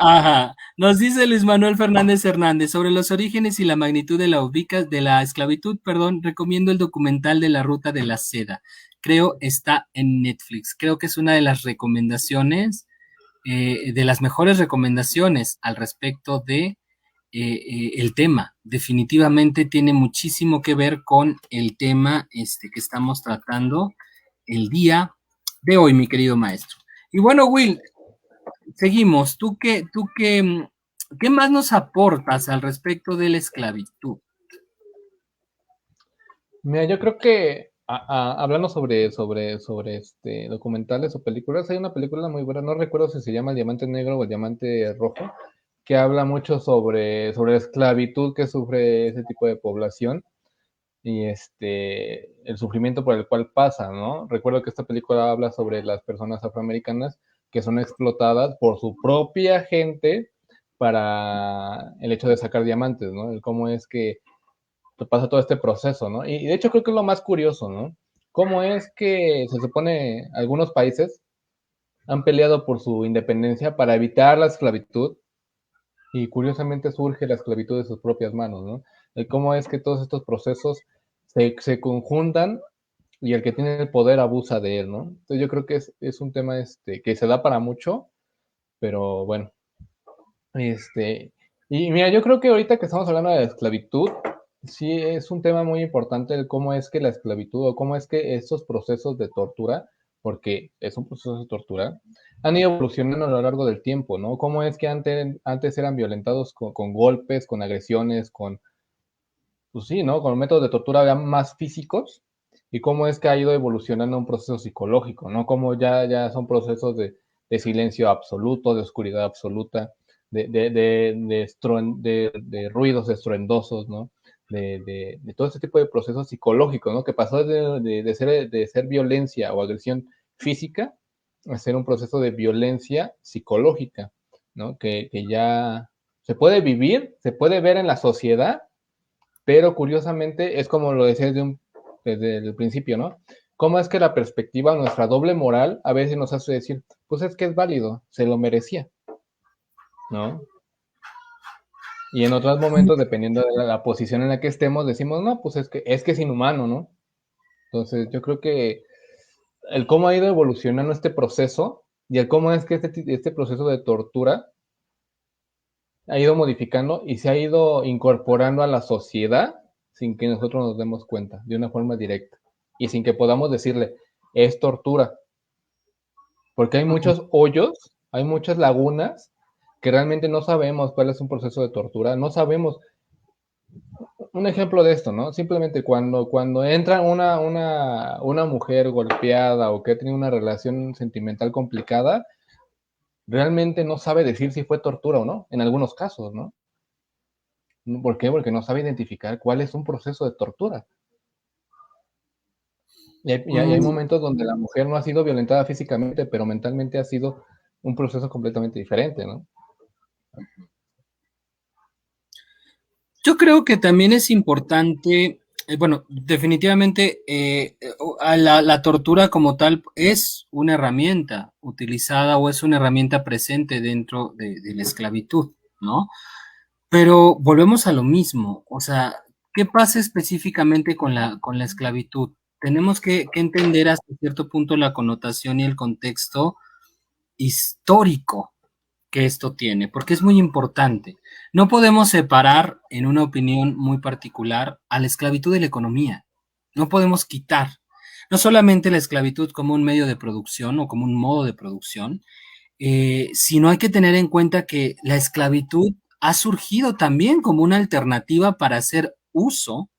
Ajá. Nos dice Luis Manuel Fernández Hernández sobre los orígenes y la magnitud de la esclavitud, perdón, recomiendo el documental de la Ruta de la Seda. Creo está en Netflix. Creo que es una de las recomendaciones, de las mejores recomendaciones al respecto de el tema. Definitivamente tiene muchísimo que ver con el tema que estamos tratando el día de hoy, mi querido maestro. Y bueno, Will, seguimos. ¿Qué más nos aportas al respecto de la esclavitud? Mira, yo creo que hablando sobre documentales o películas, hay una película muy buena, no recuerdo si se llama El Diamante Negro o El Diamante Rojo, que habla mucho sobre la esclavitud que sufre ese tipo de población y el sufrimiento por el cual pasa, ¿no? Recuerdo que esta película habla sobre las personas afroamericanas que son explotadas por su propia gente para el hecho de sacar diamantes, ¿no? El cómo es que pasa todo este proceso, ¿no? Y de hecho creo que es lo más curioso, ¿no? Cómo es que se supone algunos países han peleado por su independencia para evitar la esclavitud y curiosamente surge la esclavitud de sus propias manos, ¿no? El cómo es que todos estos procesos se conjuntan y el que tiene el poder abusa de él, ¿no? Entonces yo creo que es un tema que se da para mucho, pero bueno, y mira, yo creo que ahorita que estamos hablando de la esclavitud, sí es un tema muy importante el cómo es que la esclavitud o cómo es que estos procesos de tortura, porque es un proceso de tortura, han ido evolucionando a lo largo del tiempo, ¿no? Cómo es que antes eran violentados con golpes, con agresiones, pues sí, ¿no? Con métodos de tortura más físicos y cómo es que ha ido evolucionando un proceso psicológico, ¿no? Cómo ya son procesos de silencio absoluto, de oscuridad absoluta, de ruidos estruendosos, ¿no? de todo este tipo de procesos psicológicos, ¿no? Que pasó de ser violencia o agresión física a ser un proceso de violencia psicológica, ¿no? Que ya se puede vivir, se puede ver en la sociedad, pero curiosamente es como lo decía desde el principio, ¿no? ¿Cómo es que la perspectiva, nuestra doble moral, a veces nos hace decir, pues es que es válido, se lo merecía, ¿no? Y en otros momentos, dependiendo de la posición en la que estemos, decimos, no, pues es que es inhumano, ¿no? Entonces, yo creo que el cómo ha ido evolucionando este proceso y el cómo es que este proceso de tortura ha ido modificando y se ha ido incorporando a la sociedad sin que nosotros nos demos cuenta, de una forma directa. Y sin que podamos decirle, es tortura. Porque hay muchos hoyos, hay muchas lagunas que realmente no sabemos cuál es un proceso de tortura, no sabemos. Un ejemplo de esto, ¿no? Simplemente cuando entra una mujer golpeada o que ha tenido una relación sentimental complicada, realmente no sabe decir si fue tortura o no, en algunos casos, ¿no? ¿Por qué? Porque no sabe identificar cuál es un proceso de tortura. Y hay Mm, momentos donde la mujer no ha sido violentada físicamente, pero mentalmente ha sido un proceso completamente diferente, ¿no? yo creo que también es importante, bueno, definitivamente la tortura como tal es una herramienta utilizada o es una herramienta presente dentro de la esclavitud, ¿no? Pero volvemos a lo mismo, o sea, ¿qué pasa específicamente con la esclavitud? Tenemos que entender hasta cierto punto la connotación y el contexto histórico que esto tiene, porque es muy importante. No podemos separar, en una opinión muy particular, a la esclavitud de la economía. No podemos quitar no solamente la esclavitud como un medio de producción o como un modo de producción, sino hay que tener en cuenta que la esclavitud ha surgido también como una alternativa para hacer uso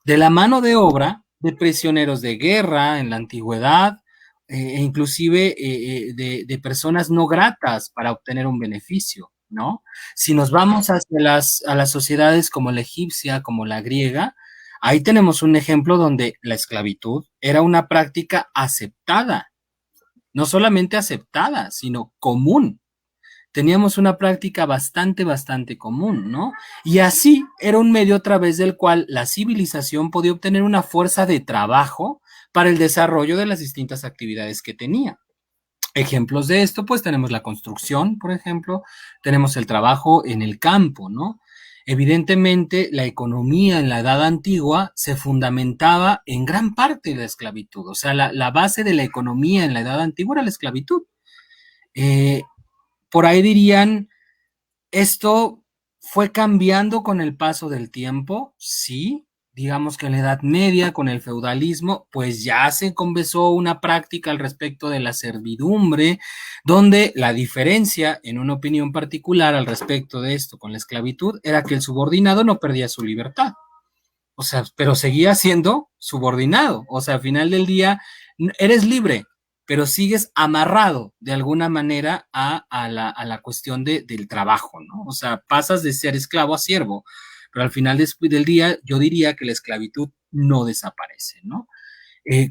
de la mano de obra de prisioneros de guerra en la antigüedad, e inclusive de personas no gratas para obtener un beneficio, ¿no? Si nos vamos hacia a las sociedades como la egipcia, como la griega, ahí tenemos un ejemplo donde la esclavitud era una práctica aceptada, no solamente aceptada, sino común. Teníamos una práctica bastante común, ¿no? Y así era un medio a través del cual la civilización podía obtener una fuerza de trabajo para el desarrollo de las distintas actividades que tenía. Ejemplos de esto, pues tenemos la construcción, por ejemplo, tenemos el trabajo en el campo, ¿no? Evidentemente, la economía en la Edad Antigua se fundamentaba en gran parte de la esclavitud, o sea, la base de la economía en la Edad Antigua era la esclavitud. Eh, por ahí dirían, esto fue cambiando con el paso del tiempo, sí. Digamos que en la Edad Media, con el feudalismo, pues ya se comenzó una práctica al respecto de la servidumbre, donde la diferencia, en una opinión particular al respecto de esto con la esclavitud, era que el subordinado no perdía su libertad. O sea, pero seguía siendo subordinado. O sea, al final del día, eres libre, pero sigues amarrado de alguna manera a la cuestión del trabajo, ¿no? O sea, pasas de ser esclavo a siervo, pero al final del día yo diría que la esclavitud no desaparece, ¿no?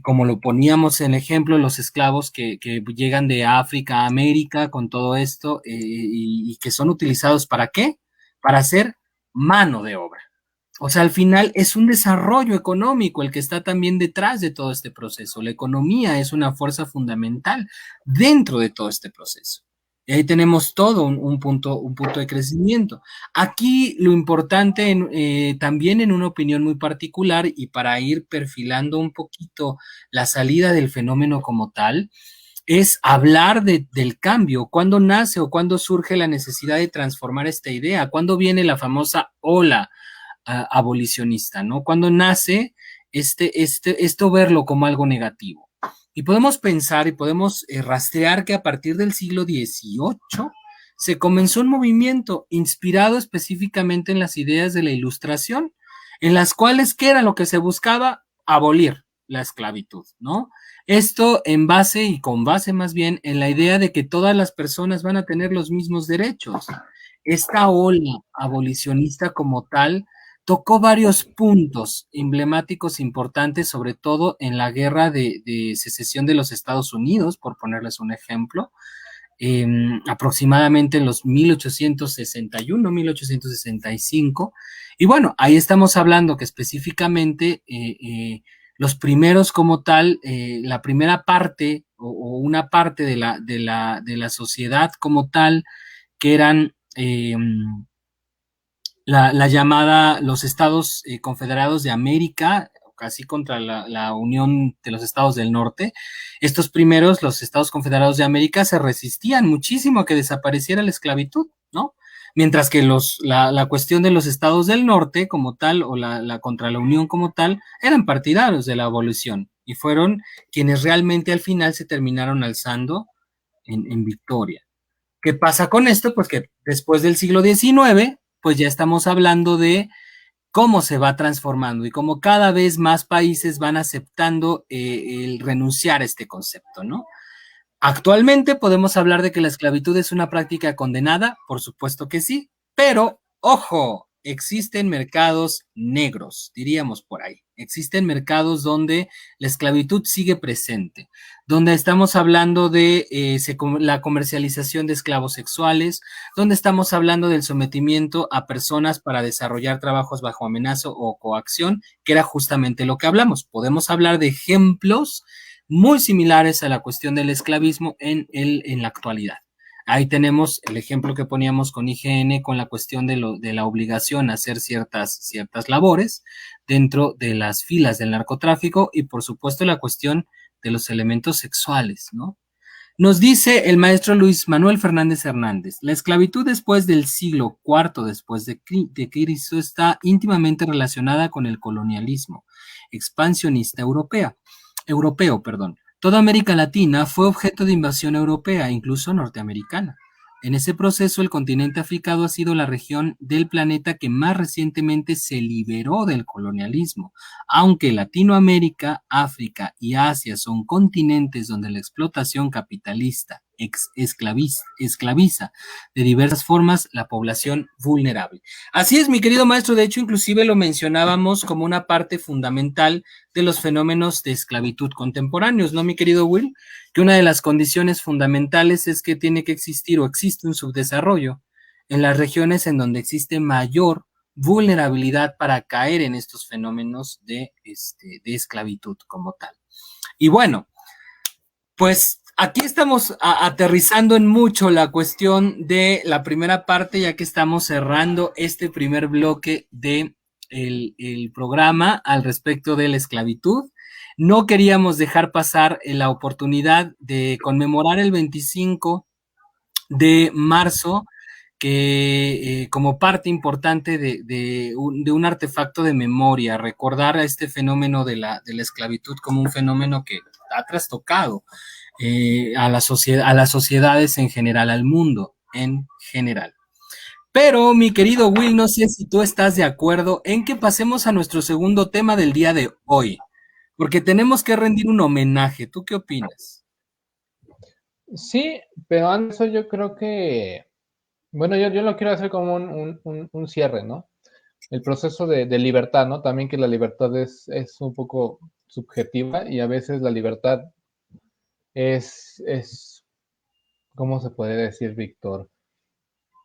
Como lo poníamos en ejemplo, los esclavos que llegan de África a América con todo esto y que son utilizados ¿para qué? Para hacer mano de obra. O sea, al final es un desarrollo económico el que está también detrás de todo este proceso. La economía es una fuerza fundamental dentro de todo este proceso. Y ahí tenemos todo un punto de crecimiento. Aquí lo importante también en una opinión muy particular y para ir perfilando un poquito la salida del fenómeno como tal, es hablar del cambio, cuándo nace o cuándo surge la necesidad de transformar esta idea, cuándo viene la famosa ola abolicionista, ¿no? Cuando nace esto verlo como algo negativo. Y podemos pensar y podemos rastrear que a partir del siglo XVIII se comenzó un movimiento inspirado específicamente en las ideas de la Ilustración, en las cuales, ¿qué era lo que se buscaba? Abolir la esclavitud, ¿no? Esto en base y con base más bien en la idea de que todas las personas van a tener los mismos derechos. Esta ola abolicionista como tal tocó varios puntos emblemáticos importantes, sobre todo en la guerra de secesión de los Estados Unidos, por ponerles un ejemplo, aproximadamente en los 1861, 1865. Y bueno, ahí estamos hablando que específicamente los primeros como tal, la primera parte o una parte de la sociedad como tal, que eran la llamada los Estados Confederados de América, casi contra la Unión de los Estados del Norte. Estos primeros, los Estados Confederados de América, se resistían muchísimo a que desapareciera la esclavitud, ¿no? Mientras que la cuestión de los estados del norte como tal, o contra la Unión como tal, eran partidarios de la abolición y fueron quienes realmente al final se terminaron alzando en victoria. ¿Qué pasa con esto? Pues que después del siglo XIX, pues ya estamos hablando de cómo se va transformando y cómo cada vez más países van aceptando el renunciar a este concepto, ¿no? Actualmente podemos hablar de que la esclavitud es una práctica condenada, por supuesto que sí, pero ojo, existen mercados negros, diríamos por ahí. Existen mercados donde la esclavitud sigue presente, donde estamos hablando de la comercialización de esclavos sexuales, donde estamos hablando del sometimiento a personas para desarrollar trabajos bajo amenaza o coacción, que era justamente lo que hablamos. Podemos hablar de ejemplos muy similares a la cuestión del esclavismo en la actualidad. Ahí tenemos el ejemplo que poníamos con IGN con la cuestión de la obligación a hacer ciertas labores dentro de las filas del narcotráfico y por supuesto la cuestión de los elementos sexuales, ¿no? Nos dice el maestro Luis Manuel Fernández Hernández, la esclavitud después del siglo IV después de Cristo está íntimamente relacionada con el colonialismo expansionista europeo, perdón. Toda América Latina fue objeto de invasión europea, incluso norteamericana. En ese proceso, el continente africano ha sido la región del planeta que más recientemente se liberó del colonialismo. Aunque Latinoamérica, África y Asia son continentes donde la explotación capitalista esclaviza de diversas formas la población vulnerable. Así es, mi querido maestro, de hecho, inclusive lo mencionábamos como una parte fundamental de los fenómenos de esclavitud contemporáneos, ¿no, mi querido Will? Que una de las condiciones fundamentales es que tiene que existir o existe un subdesarrollo en las regiones en donde existe mayor vulnerabilidad para caer en estos fenómenos de esclavitud como tal. Y bueno, pues aquí estamos aterrizando en mucho la cuestión de la primera parte, ya que estamos cerrando este primer bloque de el programa al respecto de la esclavitud. No queríamos dejar pasar la oportunidad de conmemorar el 25 de marzo, que como parte importante de un artefacto de memoria, recordar a este fenómeno de la esclavitud como un fenómeno que ha trastocado a las sociedades en general, al mundo en general. Pero, mi querido Will, no sé si tú estás de acuerdo en que pasemos a nuestro segundo tema del día de hoy, porque tenemos que rendir un homenaje. ¿Tú qué opinas? Sí, pero antes eso yo creo que, bueno, yo lo quiero hacer como un cierre, ¿no? El proceso de libertad, ¿no? También que la libertad es un poco subjetiva y a veces la libertad es, ¿cómo se puede decir, Víctor?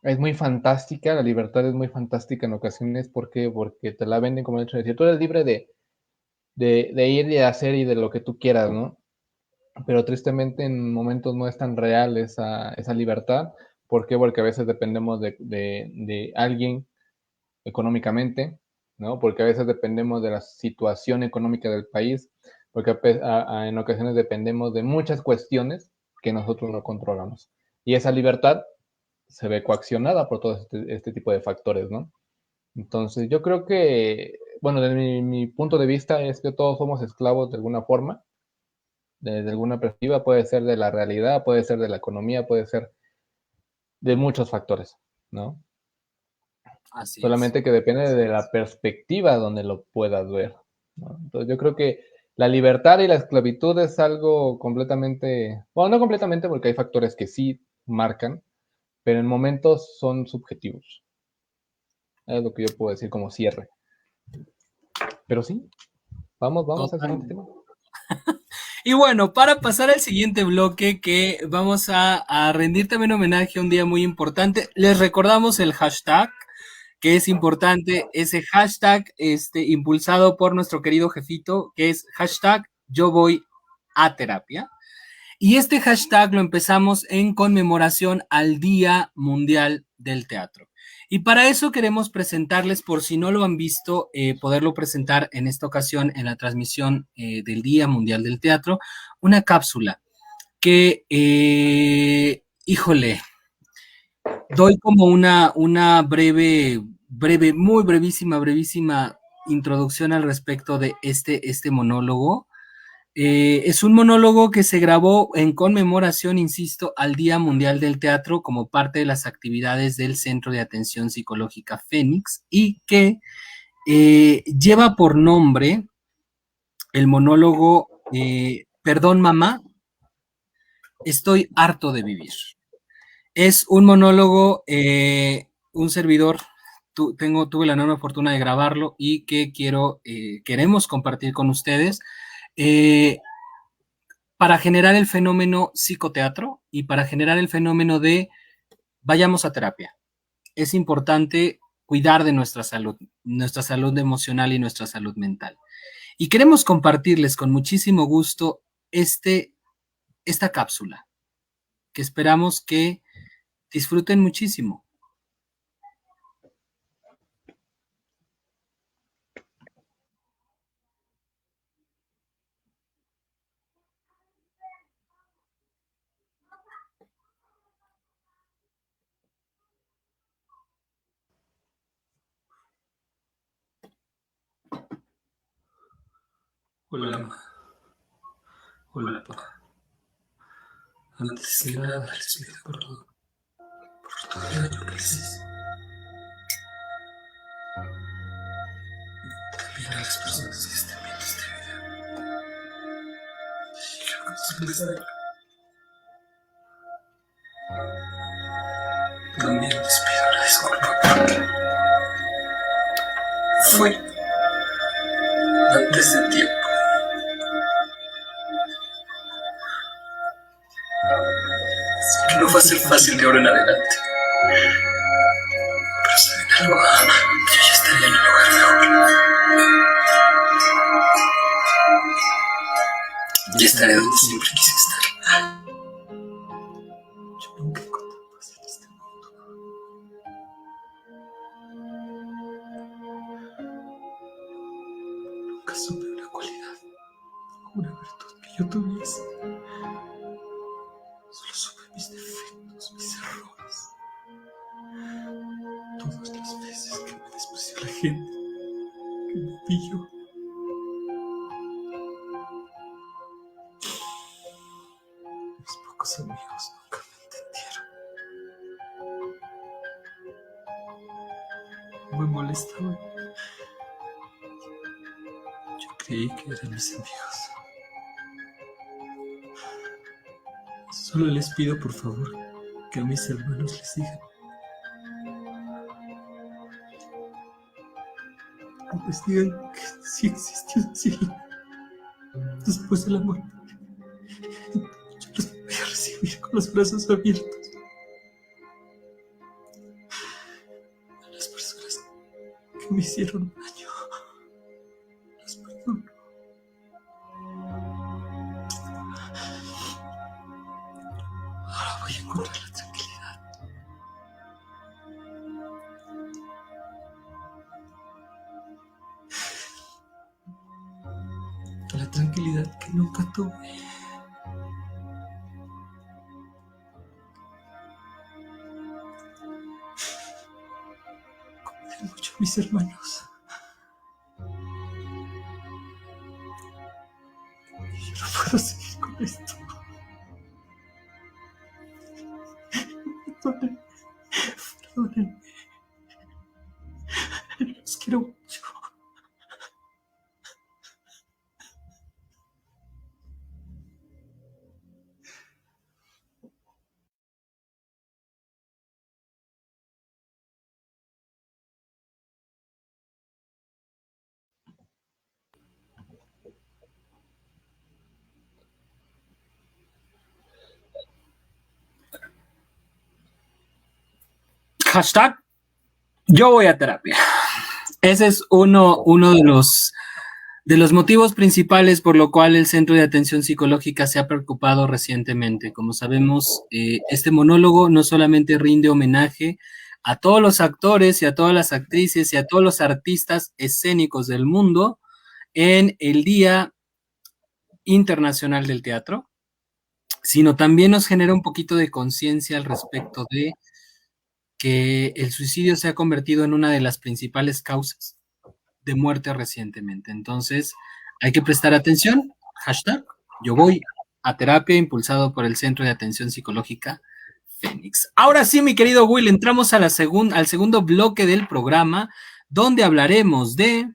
Es muy fantástica, la libertad es muy fantástica en ocasiones. ¿Por qué? Porque te la venden como el hecho de decir, tú eres libre de ir y hacer y de lo que tú quieras, ¿no? Pero tristemente en momentos no es tan real esa libertad. ¿Por qué? Porque a veces dependemos de alguien económicamente, ¿no? Porque a veces dependemos de la situación económica del país, porque en ocasiones dependemos de muchas cuestiones que nosotros no controlamos. Y esa libertad se ve coaccionada por todo este tipo de factores, ¿no? Entonces, yo creo que, bueno, desde mi punto de vista es que todos somos esclavos de alguna forma, desde alguna perspectiva, puede ser de la realidad, puede ser de la economía, puede ser de muchos factores, ¿no? Así es. Solamente que depende de la perspectiva donde lo puedas ver, ¿no? Entonces, yo creo que la libertad y la esclavitud es algo completamente, bueno, no completamente porque hay factores que sí marcan, pero en momentos son subjetivos. Es lo que yo puedo decir como cierre. Pero sí, vamos al siguiente Totalmente. tema. Y bueno, para pasar al siguiente bloque, que vamos a rendir también homenaje a un día muy importante, les recordamos el hashtag, que es importante, ese hashtag impulsado por nuestro querido jefito, que es hashtag yo voy a terapia. Y este hashtag lo empezamos en conmemoración al Día Mundial del Teatro. Y para eso queremos presentarles, por si no lo han visto, poderlo presentar en esta ocasión en la transmisión del Día Mundial del Teatro, una cápsula que, híjole, doy como una breve, muy brevísima introducción al respecto de este monólogo. Es un monólogo que se grabó en conmemoración, insisto, al Día Mundial del Teatro como parte de las actividades del Centro de Atención Psicológica Fénix y que lleva por nombre el monólogo Perdón, mamá, estoy harto de vivir. Es un monólogo, un servidor, tuve la enorme fortuna de grabarlo y que queremos compartir con ustedes. Eh, para generar el fenómeno psicoteatro y para generar el fenómeno de vayamos a terapia. Es importante cuidar de nuestra salud emocional y nuestra salud mental. Y queremos compartirles con muchísimo gusto esta cápsula, que esperamos que disfruten muchísimo. Hola, mamá. Hola, papá. Antes que nada, les pido perdón por todo el daño que les hice. También a las personas que estén viendo este video. Quiero pensar. También les pido una disculpa porque fue antes de tiempo. Sé que no va a ser fácil de ahora en adelante. Pero saben algo, yo ya estaría en un lugar mejor. Ya estaré donde siempre quise estar. Yo nunca encontré paz en este mundo. Nunca supe una cualidad, una virtud que yo tuviese. Solo supe mis defectos, mis errores. Todas las veces que me despreció la gente, que me pilló. Mis pocos amigos nunca me entendieron. Me molestaban. Yo creí que eran mis amigos. Solo les pido, por favor, que a mis hermanos les digan. Les digan que sí existió un cielo después de la muerte. Yo los voy a recibir con los brazos abiertos. A las personas que me hicieron daño, las perdono. Ahora voy a encontrar la tranquilidad. La tranquilidad que nunca tuve. Cuiden mucho a mis hermanos. Yo no puedo seguir con esto. Perdónenme. Perdónenme. Los quiero mucho. Hashtag, yo voy a terapia. Ese es uno de los motivos principales por lo cual el Centro de Atención Psicológica se ha preocupado recientemente. Como sabemos, este monólogo no solamente rinde homenaje a todos los actores y a todas las actrices y a todos los artistas escénicos del mundo en el Día Internacional del Teatro, sino también nos genera un poquito de conciencia al respecto de que el suicidio se ha convertido en una de las principales causas de muerte recientemente. Entonces, hay que prestar atención. Hashtag, yo voy a terapia, impulsado por el Centro de Atención Psicológica Fénix. Ahora sí, mi querido Will, entramos a al segundo bloque del programa, donde hablaremos de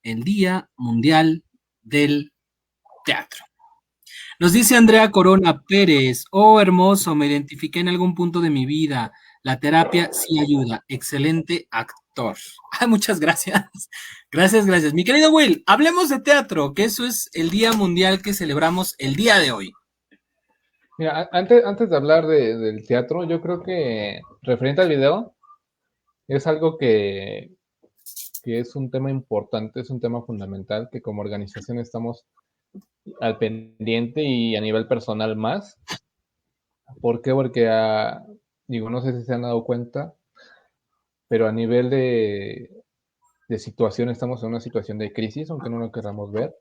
el Día Mundial del Teatro. Nos dice Andrea Corona Pérez, oh hermoso, me identifiqué en algún punto de mi vida. La terapia sí ayuda. Excelente actor. Ay, muchas gracias. Gracias, gracias. Mi querido Will, hablemos de teatro, que eso es el Día Mundial que celebramos el día de hoy. Mira, antes de hablar del teatro, yo creo que referente al video, es algo que es un tema importante, es un tema fundamental, que como organización estamos al pendiente y a nivel personal más. ¿Por qué? Porque, digo, no sé si se han dado cuenta, pero a nivel de situación estamos en una situación de crisis, aunque no lo queramos ver,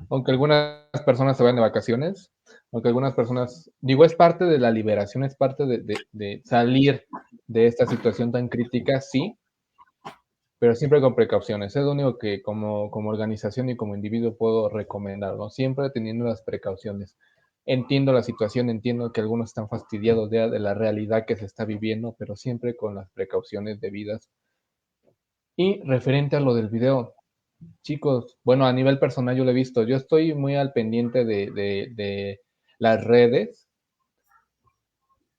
aunque algunas personas se vayan de vacaciones, aunque algunas personas, digo, es parte de la liberación, es parte de salir de esta situación tan crítica, sí, pero siempre con precauciones. Es lo único que como organización y como individuo puedo recomendar, ¿no? Siempre teniendo las precauciones. Entiendo la situación, entiendo que algunos están fastidiados de la realidad que se está viviendo, pero siempre con las precauciones debidas. Y referente a lo del video, chicos, bueno, a nivel personal yo lo he visto, yo estoy muy al pendiente de las redes,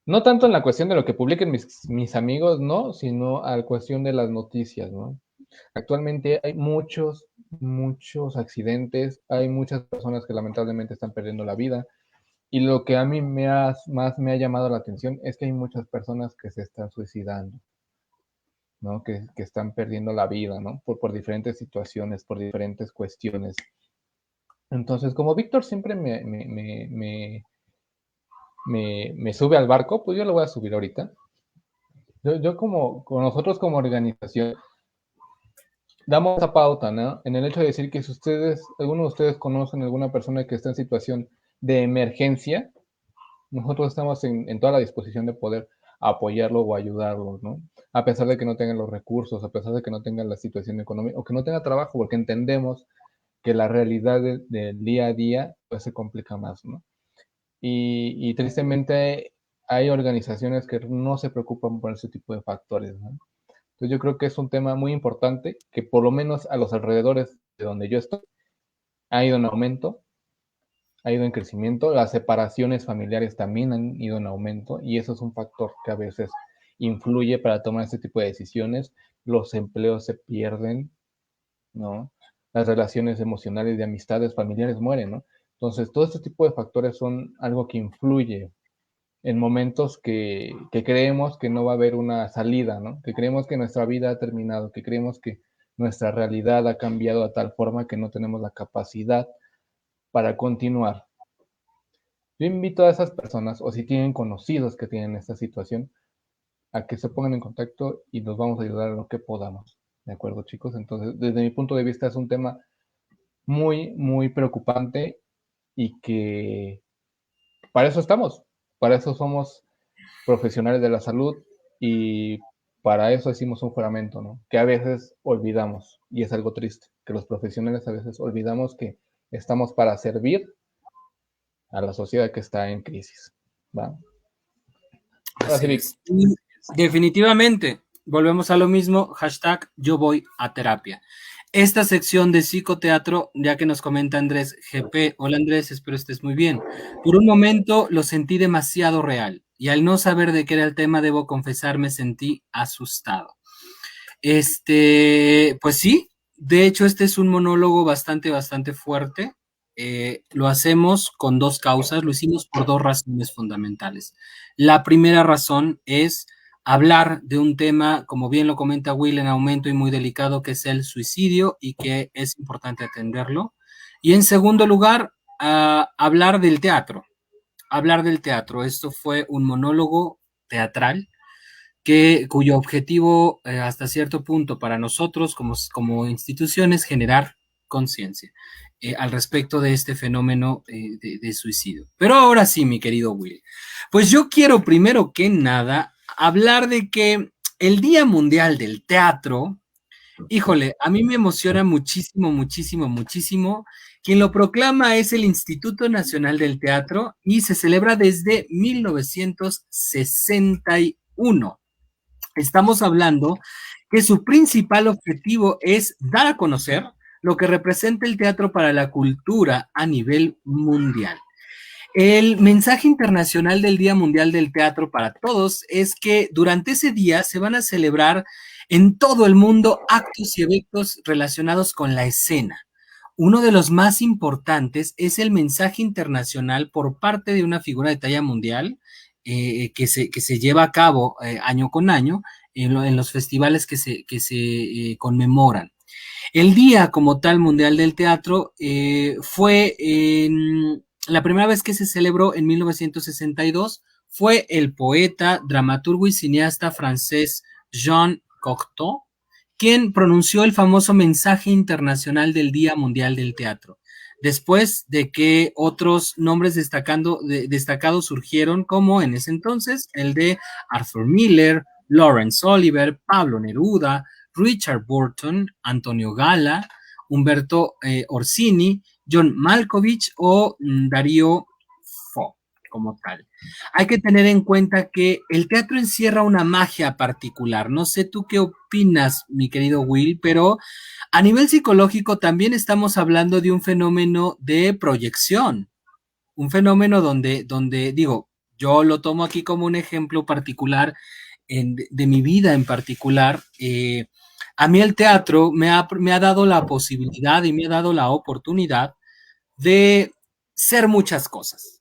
no tanto en la cuestión de lo que publiquen mis amigos, no, sino a la cuestión de las noticias, ¿no? Actualmente hay muchos accidentes, hay muchas personas que lamentablemente están perdiendo la vida. Y lo que a mí más me ha llamado la atención es que hay muchas personas que se están suicidando, ¿no? Que están perdiendo la vida, ¿no? Por diferentes situaciones, por diferentes cuestiones. Entonces, como Víctor siempre me sube al barco, pues yo lo voy a subir ahorita. Yo con nosotros como organización, damos esa pauta, ¿no? En el hecho de decir que si ustedes, alguno de ustedes conocen a alguna persona que está en situación de emergencia, nosotros estamos en toda la disposición de poder apoyarlo o ayudarlo, ¿no? A pesar de que no tengan los recursos, a pesar de que no tengan la situación económica o que no tenga trabajo, porque entendemos que la realidad del día a día pues se complica más, ¿no? Y tristemente hay organizaciones que no se preocupan por ese tipo de factores, ¿no? Entonces yo creo que es un tema muy importante que por lo menos a los alrededores de donde yo estoy ha ido en aumento, ha ido en crecimiento, las separaciones familiares también han ido en aumento y eso es un factor que a veces influye para tomar este tipo de decisiones, los empleos se pierden, ¿no? Las relaciones emocionales de amistades familiares mueren, ¿no? Entonces, todo este tipo de factores son algo que influye en momentos que creemos que no va a haber una salida, ¿no? Que creemos que nuestra vida ha terminado, que creemos que nuestra realidad ha cambiado a tal forma que no tenemos la capacidad para continuar. Yo invito a esas personas, o si tienen conocidos que tienen esta situación, a que se pongan en contacto y nos vamos a ayudar a lo que podamos. ¿De acuerdo, chicos? Entonces, desde mi punto de vista es un tema muy preocupante y que para eso estamos, para eso somos profesionales de la salud y para eso hicimos un juramento, ¿no? Que a veces olvidamos y es algo triste, que los profesionales a veces olvidamos que estamos para servir a la sociedad que está en crisis, ¿va? Ahora sí, Así Vic. es. Y definitivamente, volvemos a lo mismo, hashtag yo voy a terapia. Esta sección de psicoteatro, ya que nos comenta Andrés GP, hola Andrés, espero estés muy bien. Por un momento lo sentí demasiado real y al no saber de qué era el tema, debo confesar, me sentí asustado. Pues sí, de hecho este es un monólogo bastante fuerte. Lo hacemos con dos causas, lo hicimos por dos razones fundamentales. La primera razón es hablar de un tema, como bien lo comenta Will, en aumento y muy delicado, que es el suicidio y que es importante atenderlo. Y en segundo lugar, hablar del teatro. Hablar del teatro. Esto fue un monólogo teatral cuyo objetivo hasta cierto punto para nosotros como institución es generar conciencia al respecto de este fenómeno de suicidio. Pero ahora sí, mi querido Will, pues yo quiero primero que nada hablar de que el Día Mundial del Teatro, híjole, a mí me emociona muchísimo, muchísimo, muchísimo. Quien lo proclama es el Instituto Nacional del Teatro y se celebra desde 1961. Estamos hablando que su principal objetivo es dar a conocer lo que representa el teatro para la cultura a nivel mundial. El mensaje internacional del Día Mundial del Teatro para todos es que durante ese día se van a celebrar en todo el mundo actos y eventos relacionados con la escena. Uno de los más importantes es el mensaje internacional por parte de una figura de talla mundial que se lleva a cabo año con año en los festivales que se conmemoran. El Día como tal Mundial del Teatro fue la primera vez que se celebró en 1962 fue el poeta, dramaturgo y cineasta francés Jean Cocteau quien pronunció el famoso mensaje internacional del Día Mundial del Teatro. Después de que otros nombres destacados surgieron, como en ese entonces el de Arthur Miller, Laurence Olivier, Pablo Neruda, Richard Burton, Antonio Gala, Humberto Orsini, John Malkovich o Darío Fo, como tal. Hay que tener en cuenta que el teatro encierra una magia particular. No sé tú qué opinas, mi querido Will, pero a nivel psicológico también estamos hablando de un fenómeno de proyección, un fenómeno donde digo, yo lo tomo aquí como un ejemplo particular de mi vida en particular. A mí el teatro me ha dado la posibilidad y me ha dado la oportunidad de ser muchas cosas,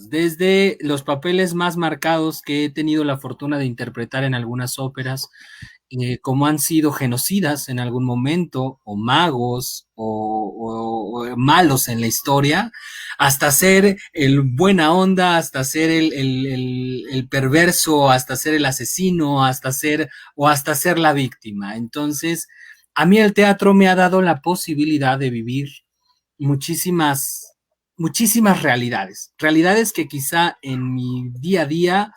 desde los papeles más marcados que he tenido la fortuna de interpretar en algunas óperas, como han sido genocidas en algún momento, o magos, o malos en la historia, hasta ser el buena onda, hasta ser el perverso, hasta ser el asesino, hasta ser la víctima. Entonces, a mí el teatro me ha dado la posibilidad de vivir muchísimas, muchísimas realidades, realidades que quizá en mi día a día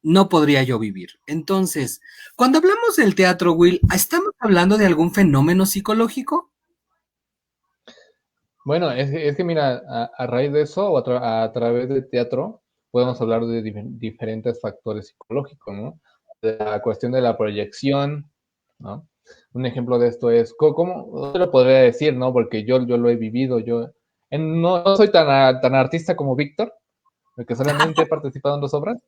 no podría yo vivir. Entonces, cuando hablamos del teatro, Will, ¿estamos hablando de algún fenómeno psicológico? Bueno, es que mira, a raíz de eso, o a través del teatro, podemos hablar de diferentes factores psicológicos, ¿no? De la cuestión de la proyección, ¿no? Un ejemplo de esto es, ¿cómo te lo podría decir, no? Porque yo lo he vivido, no soy tan artista como Víctor, porque solamente he participado en 2 obras,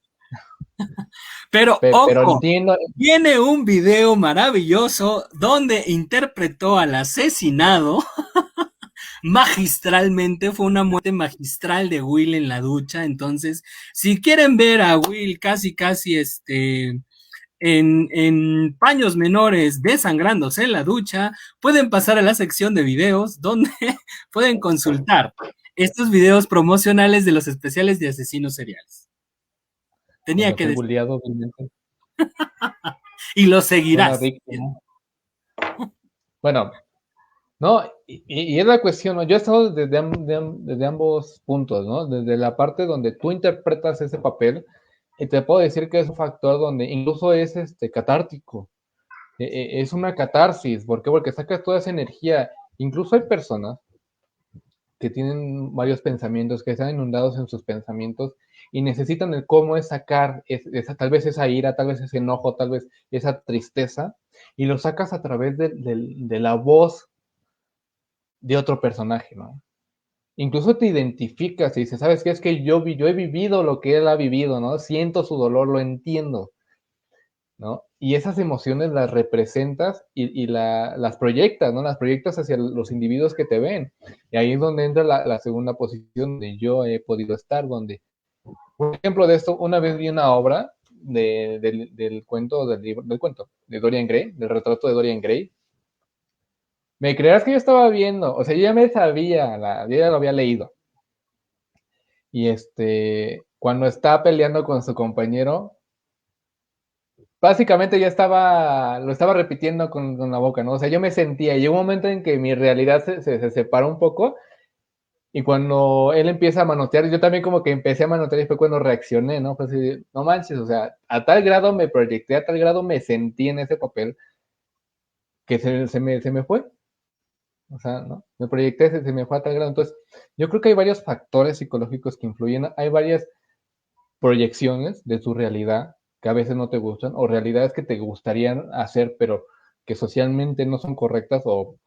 Pero pero ojo, entiendo. tiene un video maravilloso donde interpretó al asesinado magistralmente, fue una muerte magistral de Will en la ducha. Entonces, si quieren ver a Will casi, casi en paños menores desangrándose en la ducha, pueden pasar a la sección de videos donde pueden consultar estos videos promocionales de los especiales de asesinos seriales. Tenía Cuando que fui decir, bulleado, obviamente, y lo una seguirás. víctima. Bueno, no, y es la cuestión, ¿no? Yo he estado desde ambos puntos, ¿no? Desde la parte donde tú interpretas ese papel, y te puedo decir que es un factor donde incluso es catártico, es una catarsis. ¿Por qué? Porque sacas toda esa energía. Incluso hay personas que tienen varios pensamientos, que están inundados en sus pensamientos y necesitan el cómo es sacar tal vez esa ira, tal vez ese enojo, tal vez esa tristeza, y lo sacas a través de la voz de otro personaje, ¿no? Incluso te identificas y dices, ¿sabes qué? Es que yo he vivido lo que él ha vivido, ¿no? Siento su dolor, lo entiendo, ¿no? Y esas emociones las representas y las proyectas, ¿no? Las proyectas hacia los individuos que te ven. Y ahí es donde entra la segunda posición donde yo he podido estar, donde Por ejemplo de esto, una vez vi una obra del cuento, del cuento, de Dorian Gray, del retrato de Dorian Gray. Me creerás que yo estaba viendo, o sea, yo ya me sabía, yo ya lo había leído. Y cuando está peleando con su compañero, básicamente ya lo estaba repitiendo con la boca, ¿no? O sea, yo me sentía, y llegó un momento en que mi realidad se separó un poco, y cuando él empieza a manotear, yo también como que empecé a manotear y fue cuando reaccioné, ¿no? Fue así, no manches, o sea, a tal grado me proyecté, a tal grado me sentí en ese papel que se me fue. O sea, ¿no? Me proyecté, se me fue a tal grado. Entonces, yo creo que hay varios factores psicológicos que influyen, hay varias proyecciones de tu realidad que a veces no te gustan, o realidades que te gustarían hacer, pero que socialmente no son correctas o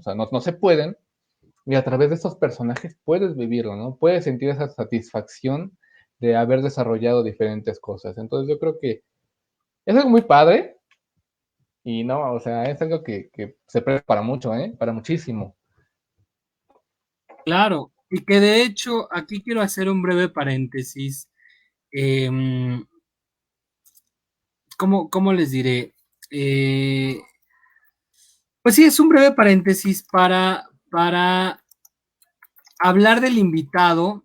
sea, no se pueden. Y a través de estos personajes puedes vivirlo, ¿no? Puedes sentir esa satisfacción de haber desarrollado diferentes cosas. Entonces yo creo que es algo muy padre y no, o sea, es algo que se presta para mucho, ¿eh? Para muchísimo. Claro, y que de hecho aquí quiero hacer un breve paréntesis. Em, ¿cómo les diré? Eh, pues sí, es un breve paréntesis para hablar del invitado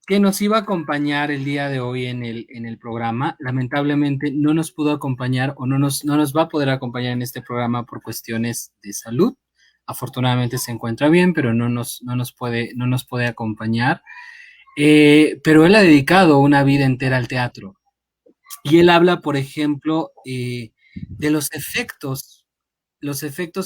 que nos iba a acompañar el día de hoy en el programa. Lamentablemente no nos pudo acompañar o no nos va a poder acompañar en este programa por cuestiones de salud. Afortunadamente se encuentra bien, pero no nos puede acompañar. Pero él ha dedicado una vida entera al teatro. Y él habla, por ejemplo, de los efectos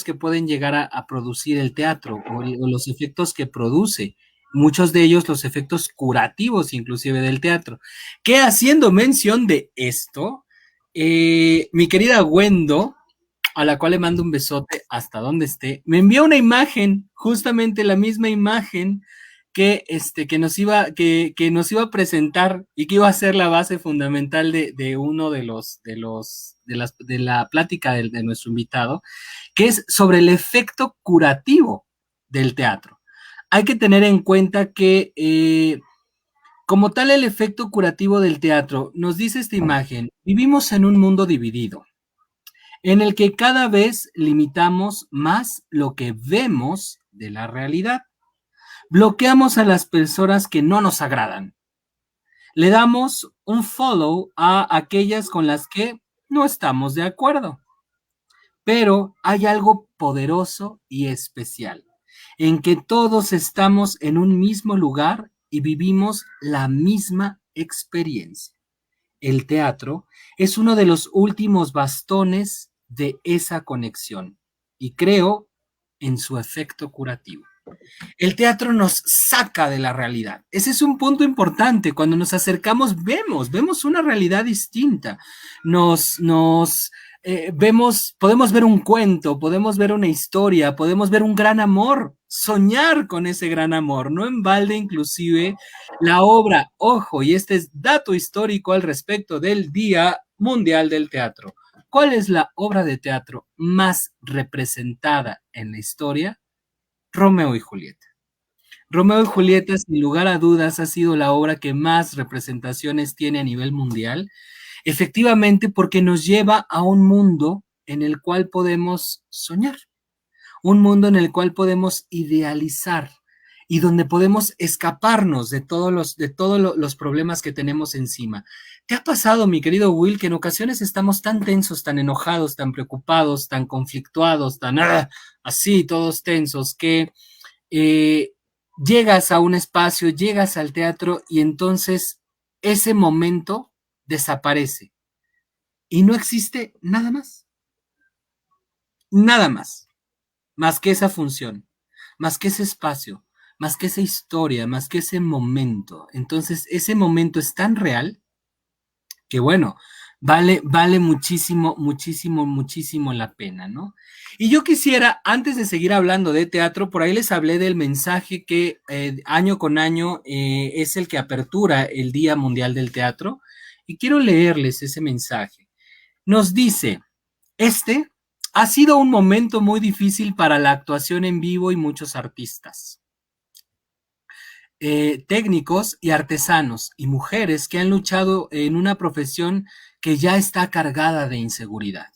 que pueden llegar a producir el teatro o los efectos que produce, muchos de ellos los efectos curativos inclusive del teatro. Que haciendo mención de esto, mi querida Wendo, a la cual le mando un besote hasta donde esté, me envió una imagen, justamente la misma imagen que nos iba a presentar y que iba a ser la base fundamental de uno de la plática de nuestro invitado, que es sobre el efecto curativo del teatro. Hay que tener en cuenta que, como tal, el efecto curativo del teatro, nos dice esta imagen, vivimos en un mundo dividido, en el que cada vez limitamos más lo que vemos de la realidad. Bloqueamos a las personas que no nos agradan. Le damos un follow a aquellas con las que no estamos de acuerdo. Pero hay algo poderoso y especial, en que todos estamos en un mismo lugar y vivimos la misma experiencia. El teatro es uno de los últimos bastones de esa conexión y creo en su efecto curativo. El teatro nos saca de la realidad. Ese es un punto importante. Cuando nos acercamos, vemos una realidad distinta. Podemos ver un cuento, podemos ver una historia, podemos ver un gran amor, soñar con ese gran amor. No en balde, inclusive, la obra, ojo, y este es dato histórico al respecto del Día Mundial del Teatro. ¿Cuál es la obra de teatro más representada en la historia? Romeo y Julieta. Romeo y Julieta, sin lugar a dudas, ha sido la obra que más representaciones tiene a nivel mundial, efectivamente porque nos lleva a un mundo en el cual podemos soñar, un mundo en el cual podemos idealizar y donde podemos escaparnos de todos los problemas que tenemos encima. ¿Te ha pasado, mi querido Will, que en ocasiones estamos tan tensos, tan enojados, tan preocupados, tan conflictuados, tan así, todos tensos, que eh, llegas a un espacio, llegas al teatro y entonces ese momento desaparece y no existe nada más que esa función, más que ese espacio, más que esa historia, más que ese momento. Entonces ese momento es tan real que bueno, vale muchísimo, muchísimo, muchísimo la pena, ¿no? Y yo quisiera, antes de seguir hablando de teatro, por ahí les hablé del mensaje que año con año es el que apertura el Día Mundial del Teatro, y quiero leerles ese mensaje. Nos dice, este ha sido un momento muy difícil para la actuación en vivo y muchos artistas. técnicos y artesanos y mujeres que han luchado en una profesión que ya está cargada de inseguridad.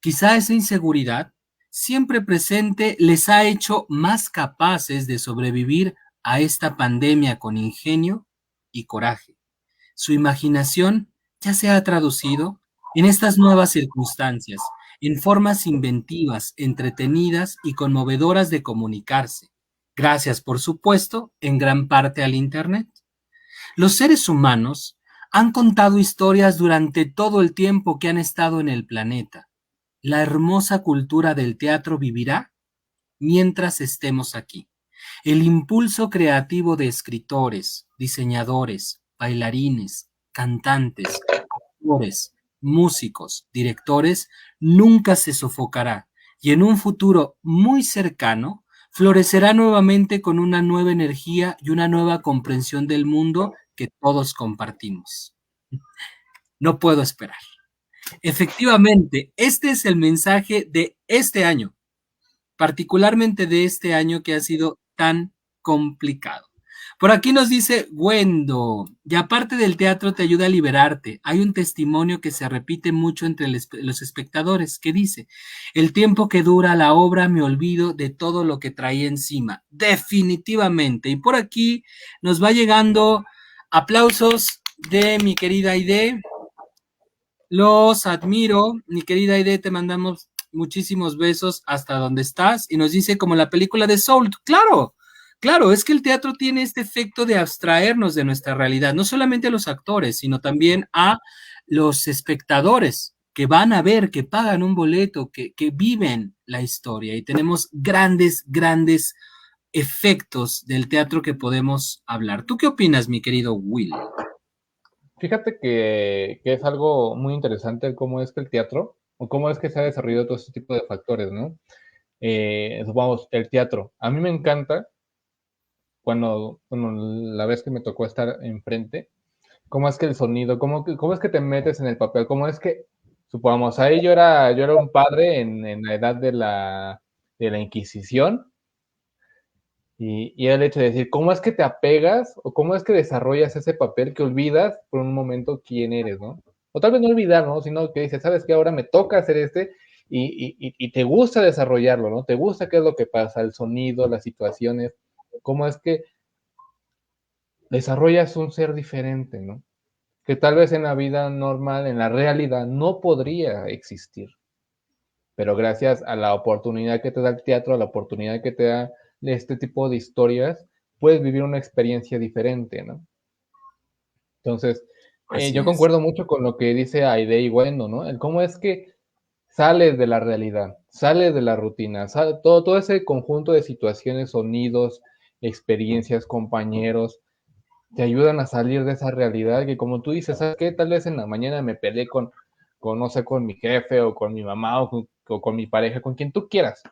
Quizá esa inseguridad, siempre presente, les ha hecho más capaces de sobrevivir a esta pandemia con ingenio y coraje. Su imaginación ya se ha traducido en estas nuevas circunstancias, en formas inventivas, entretenidas y conmovedoras de comunicarse. Gracias, por supuesto, en gran parte al Internet. Los seres humanos han contado historias durante todo el tiempo que han estado en el planeta. La hermosa cultura del teatro vivirá mientras estemos aquí. El impulso creativo de escritores, diseñadores, bailarines, cantantes, actores, músicos, directores, nunca se sofocará y en un futuro muy cercano florecerá nuevamente con una nueva energía y una nueva comprensión del mundo que todos compartimos. No puedo esperar. Efectivamente, este es el mensaje de este año, particularmente de este año que ha sido tan complicado. Por aquí nos dice Wendo, y aparte del teatro te ayuda a liberarte. Hay un testimonio que se repite mucho entre los espectadores que dice, el tiempo que dura la obra me olvido de todo lo que traía encima. Definitivamente. Y por aquí nos va llegando aplausos de mi querida Aide. Los admiro, mi querida Aide, te mandamos muchísimos besos hasta donde estás y nos dice como la película de Soul, claro, claro, es que el teatro tiene este efecto de abstraernos de nuestra realidad, no solamente a los actores, sino también a los espectadores que van a ver, que pagan un boleto, que viven la historia y tenemos grandes, grandes efectos del teatro que podemos hablar. ¿Tú qué opinas, mi querido Will? Fíjate que es algo muy interesante cómo es que el teatro, o cómo es que se ha desarrollado todo este tipo de factores, ¿no? Supongamos, el teatro. A mí me encanta cuando la vez que me tocó estar enfrente, cómo es que el sonido, cómo es que te metes en el papel, cómo es que, supongamos, ahí yo era un padre en la edad de la Inquisición, y era el hecho de decir, ¿cómo es que te apegas o cómo es que desarrollas ese papel que olvidas por un momento quién eres, ¿no? O tal vez no olvidar, ¿no? Sino que dices, ¿sabes qué? Ahora me toca hacer y te gusta desarrollarlo, ¿no? Te gusta qué es lo que pasa, el sonido, las situaciones, cómo es que desarrollas un ser diferente, ¿no? Que tal vez en la vida normal, en la realidad, no podría existir. Pero gracias a la oportunidad que te da el teatro, a la oportunidad que te da este tipo de historias, puedes vivir una experiencia diferente, ¿no? Entonces, Así yo es. concuerdo mucho con lo que dice Aide y Wendo, ¿no? El cómo es que sales de la realidad, sales de la rutina, todo ese conjunto de situaciones, sonidos, experiencias, compañeros, te ayudan a salir de esa realidad que como tú dices, ¿sabes qué? Tal vez en la mañana me peleé no sé, con mi jefe o con mi mamá o con mi pareja, con quien tú quieras,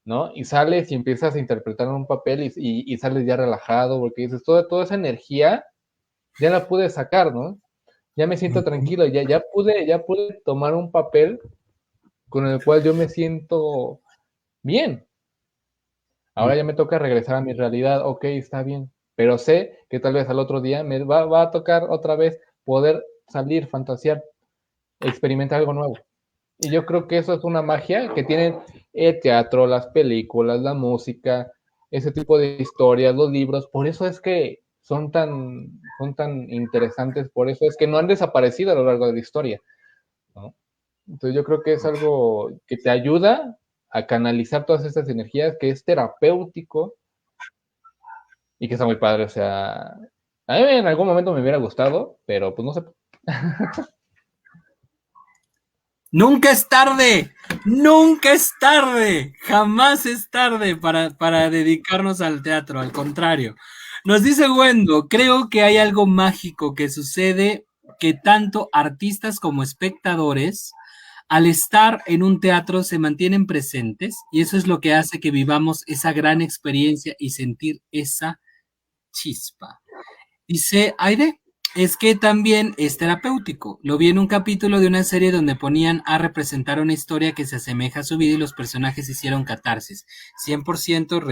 ¿no? Y sales y empiezas a interpretar un papel y sales ya relajado porque dices, toda esa energía ya la pude sacar, ¿no? Ya me siento tranquilo, ya pude tomar un papel con el cual yo me siento bien. Ahora ya me toca regresar a mi realidad, ok, está bien, pero sé que tal vez al otro día me va a tocar otra vez poder salir, fantasear, experimentar algo nuevo. Y yo creo que eso es una magia que tienen el teatro, las películas, la música, ese tipo de historias, los libros. Por eso es que son tan interesantes, por eso es que no han desaparecido a lo largo de la historia, ¿no? Entonces yo creo que es algo que te ayuda a canalizar todas estas energías, que es terapéutico y que está muy padre. O sea, a mí en algún momento me hubiera gustado, pero pues no sé. Nunca es tarde, nunca es tarde, jamás es tarde para dedicarnos al teatro, al contrario. Nos dice Wendo, creo que hay algo mágico que sucede que tanto artistas como espectadores, al estar en un teatro, se mantienen presentes y eso es lo que hace que vivamos esa gran experiencia y sentir esa chispa. Dice Aire, es que también es terapéutico. Lo vi en un capítulo de una serie donde ponían a representar una historia que se asemeja a su vida y los personajes hicieron catarsis. 100%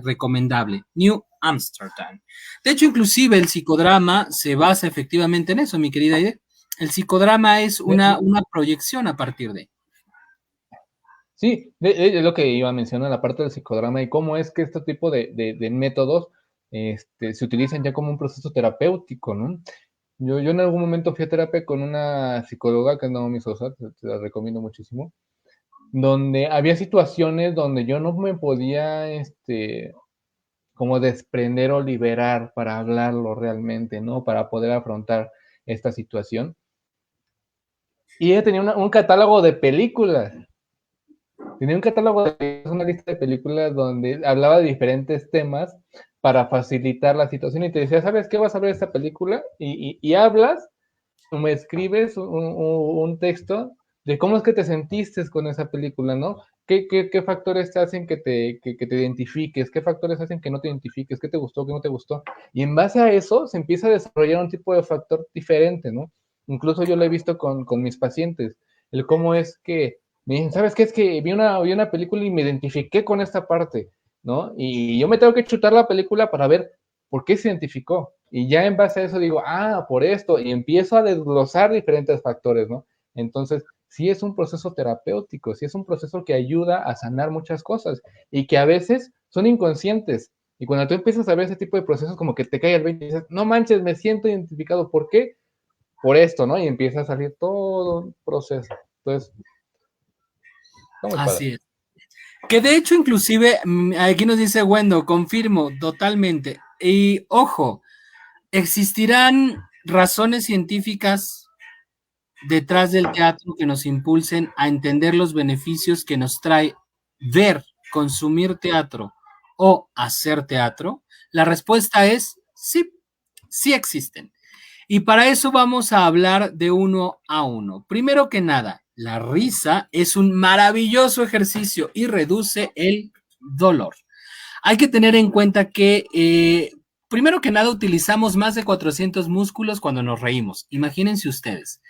recomendable. New Amsterdam. De hecho, inclusive el psicodrama se basa efectivamente en eso, mi querida Aide. El psicodrama es una proyección a partir de. Sí, es lo que iba a mencionar, la parte del psicodrama y cómo es que este tipo de métodos se utilizan ya como un proceso terapéutico, ¿no? Yo en algún momento fui a terapia con una psicóloga que es Naomi Sosa, te la recomiendo muchísimo, donde había situaciones donde yo no me podía, como desprender o liberar para hablarlo realmente, ¿no? Para poder afrontar esta situación. Y ella tenía un catálogo de películas. Tenía un catálogo de una lista de películas donde hablaba de diferentes temas para facilitar la situación y te decía, ¿sabes qué? Vas a ver esta película y hablas, o me escribes un texto de cómo es que te sentiste con esa película, ¿no? ¿Qué factores te hacen que te identifiques? ¿Qué factores hacen que no te identifiques? ¿Qué te gustó? ¿Qué no te gustó? Y en base a eso se empieza a desarrollar un tipo de factor diferente, ¿no? Incluso yo lo he visto con mis pacientes, el cómo es que me dicen, ¿sabes qué? Es que vi una película y me identifiqué con esta parte, ¿no? Y yo me tengo que chutar la película para ver por qué se identificó. Y ya en base a eso digo, ah, por esto, y empiezo a desglosar diferentes factores, ¿no? Entonces, sí es un proceso terapéutico, sí es un proceso que ayuda a sanar muchas cosas y que a veces son inconscientes. Y cuando tú empiezas a ver ese tipo de procesos, como que te cae el 20 y dices, no manches, me siento identificado. ¿Por qué? Por esto, ¿no? Y empieza a salir todo un proceso. Entonces, está muy padre. Así es. Que de hecho, inclusive, aquí nos dice Wendo, confirmo totalmente. Y ojo, existirán razones científicas detrás del teatro que nos impulsen a entender los beneficios que nos trae ver, consumir teatro o hacer teatro. La respuesta es sí, sí existen. Y para eso vamos a hablar de uno a uno. Primero que nada, la risa es un maravilloso ejercicio y reduce el dolor. Hay que tener en cuenta que, primero que nada, utilizamos más de 400 músculos cuando nos reímos. Imagínense ustedes.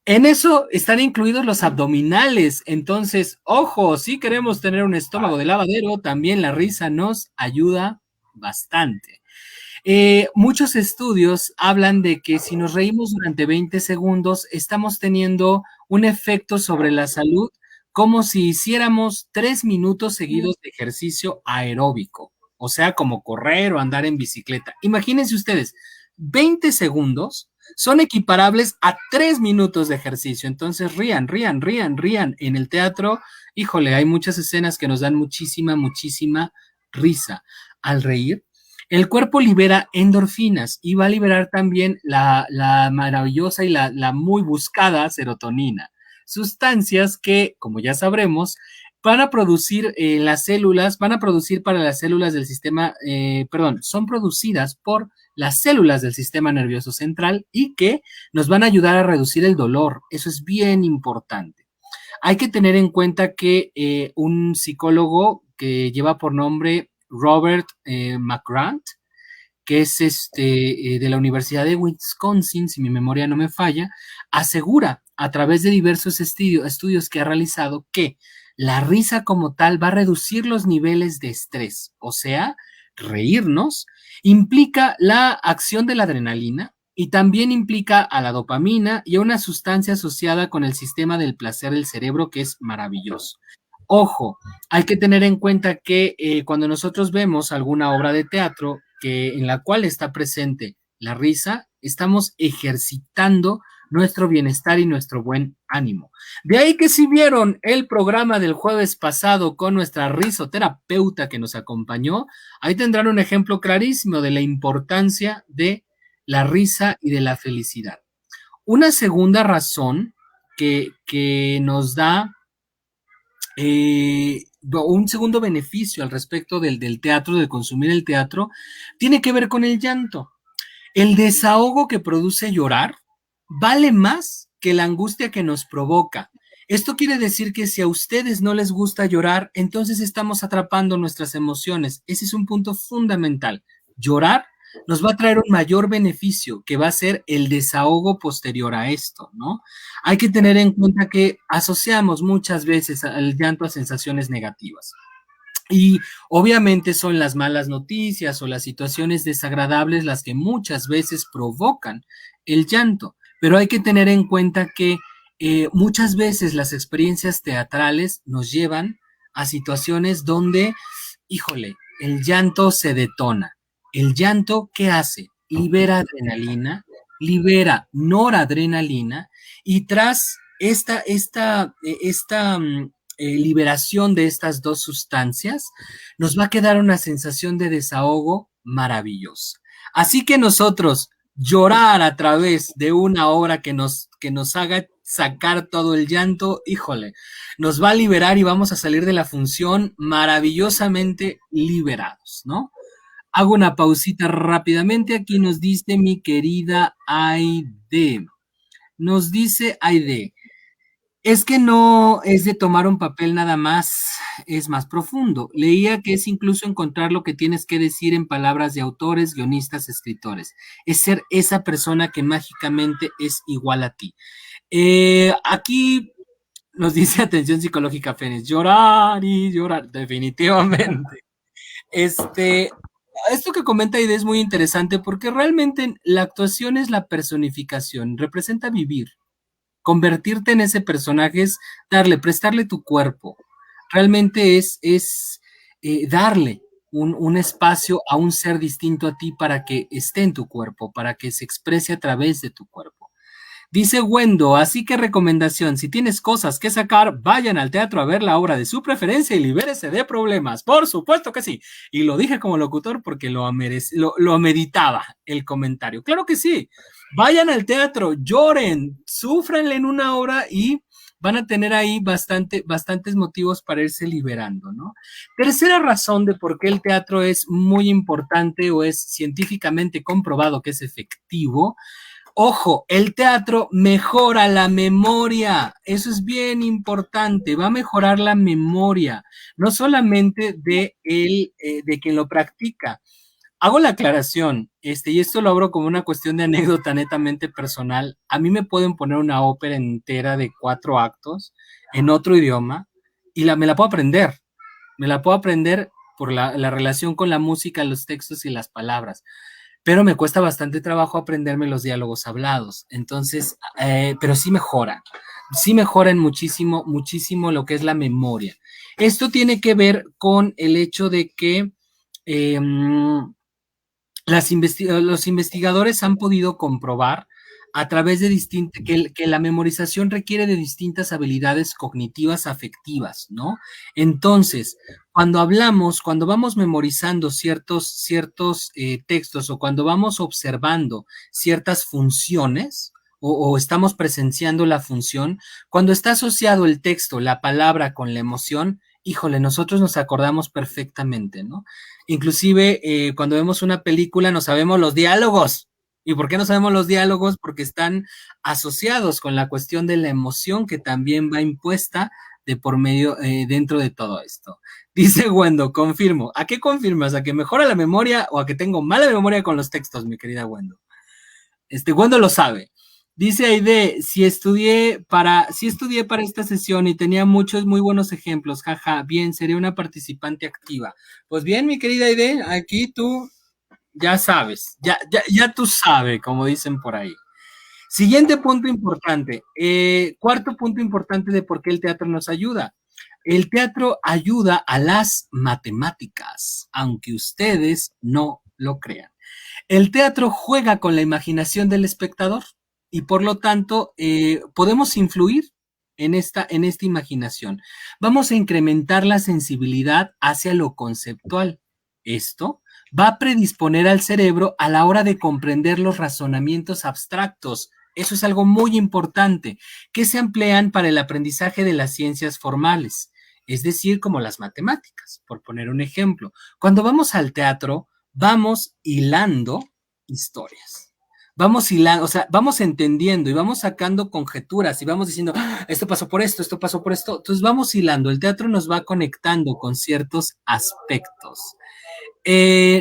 En eso están incluidos los abdominales. Entonces, ojo, si queremos tener un estómago de lavadero, también la risa nos ayuda bastante. Muchos estudios hablan de que si nos reímos durante 20 segundos, estamos teniendo un efecto sobre la salud como si hiciéramos 3 minutos seguidos de ejercicio aeróbico, o sea, como correr o andar en bicicleta. Imagínense ustedes, 20 segundos son equiparables a 3 minutos de ejercicio. Entonces, rían, rían, rían, rían. En el teatro, híjole, hay muchas escenas que nos dan muchísima, muchísima risa. Al reír, el cuerpo libera endorfinas y va a liberar también la maravillosa y la muy buscada serotonina, sustancias que, como ya sabremos, van a producir las células, van a producir para las células del sistema, perdón, son producidas por las células del sistema nervioso central y que nos van a ayudar a reducir el dolor. Eso es bien importante. Hay que tener en cuenta que un psicólogo que lleva por nombre Robert McGrath, que es de la Universidad de Wisconsin, si mi memoria no me falla, asegura a través de diversos estudios que ha realizado que la risa como tal va a reducir los niveles de estrés, o sea, reírnos implica la acción de la adrenalina y también implica a la dopamina y a una sustancia asociada con el sistema del placer del cerebro que es maravilloso. Ojo, hay que tener en cuenta que cuando nosotros vemos alguna obra de teatro en la cual está presente la risa, estamos ejercitando nuestro bienestar y nuestro buen ánimo. De ahí que si vieron el programa del jueves pasado con nuestra risoterapeuta que nos acompañó, ahí tendrán un ejemplo clarísimo de la importancia de la risa y de la felicidad. Una segunda razón que nos da un segundo beneficio al respecto del teatro, de consumir el teatro, tiene que ver con el llanto. El desahogo que produce llorar vale más que la angustia que nos provoca. Esto quiere decir que si a ustedes no les gusta llorar, entonces estamos atrapando nuestras emociones. Ese es un punto fundamental. Llorar nos va a traer un mayor beneficio, que va a ser el desahogo posterior a esto, ¿no? Hay que tener en cuenta que asociamos muchas veces al llanto a sensaciones negativas. Y obviamente son las malas noticias o las situaciones desagradables las que muchas veces provocan el llanto, pero hay que tener en cuenta que muchas veces las experiencias teatrales nos llevan a situaciones donde, híjole, el llanto se detona. ¿El llanto qué hace? Libera adrenalina, libera noradrenalina y tras esta liberación de estas dos sustancias, nos va a quedar una sensación de desahogo maravillosa. Así que nosotros llorar a través de una obra que nos haga sacar todo el llanto, híjole, nos va a liberar y vamos a salir de la función maravillosamente liberados, ¿no? Hago una pausita rápidamente. Aquí nos dice mi querida Aide. Nos dice Aide, es que no es de tomar un papel nada más, es más profundo. Leía que es incluso encontrar lo que tienes que decir en palabras de autores, guionistas, escritores. Es ser esa persona que mágicamente es igual a ti. Aquí nos dice atención psicológica Fénix, llorar y llorar, definitivamente. Este, esto que comenta Ide es muy interesante porque realmente la actuación es la personificación, representa vivir. Convertirte en ese personaje es prestarle tu cuerpo. Realmente es darle un espacio a un ser distinto a ti para que esté en tu cuerpo, para que se exprese a través de tu cuerpo. Dice Wendo, así que recomendación, si tienes cosas que sacar, vayan al teatro a ver la obra de su preferencia y libérese de problemas. Por supuesto que sí. Y lo dije como locutor porque lo meditaba el comentario. Claro que sí. Vayan al teatro, lloren, sufranle en una obra y van a tener ahí bastantes motivos para irse liberando, ¿no? Tercera razón de por qué el teatro es muy importante o es científicamente comprobado que es efectivo. Ojo, el teatro mejora la memoria, eso es bien importante, va a mejorar la memoria, no solamente de quien lo practica. Hago la aclaración, y esto lo abro como una cuestión de anécdota netamente personal. A mí me pueden poner una ópera entera de 4 actos en otro idioma y me la puedo aprender. Me la puedo aprender por la relación con la música, los textos y las palabras, pero me cuesta bastante trabajo aprenderme los diálogos hablados. Entonces, pero sí mejoran muchísimo, muchísimo lo que es la memoria. Esto tiene que ver con el hecho de que eh, los investigadores han podido comprobar a través de que la memorización requiere de distintas habilidades cognitivas afectivas, ¿no? Entonces, cuando vamos memorizando ciertos textos o cuando vamos observando ciertas funciones o estamos presenciando la función, cuando está asociado el texto, la palabra con la emoción, híjole, nosotros nos acordamos perfectamente, ¿no? Inclusive cuando vemos una película no sabemos los diálogos. ¿Y por qué no sabemos los diálogos? Porque están asociados con la cuestión de la emoción que también va impuesta de por medio dentro de todo esto. Dice Wendo, confirmo. ¿A qué confirmas? ¿A que mejora la memoria o a que tengo mala memoria con los textos, mi querida Wendo? Wendo lo sabe. Dice Aide, si estudié para esta sesión y tenía muchos muy buenos ejemplos, jaja, bien, seré una participante activa. Pues bien, mi querida Aide, aquí tú ya sabes, ya tú sabes, como dicen por ahí. Siguiente punto importante, cuarto punto importante de por qué el teatro nos ayuda. El teatro ayuda a las matemáticas, aunque ustedes no lo crean. El teatro juega con la imaginación del espectador y por lo tanto podemos influir en esta imaginación. Vamos a incrementar la sensibilidad hacia lo conceptual. Esto va a predisponer al cerebro a la hora de comprender los razonamientos abstractos. Eso es algo muy importante, que se emplean para el aprendizaje de las ciencias formales, es decir, como las matemáticas, por poner un ejemplo. Cuando vamos al teatro, vamos hilando historias. Vamos hilando, o sea, vamos entendiendo y vamos sacando conjeturas y vamos diciendo, esto pasó por esto pasó por esto. Entonces vamos hilando. El teatro nos va conectando con ciertos aspectos.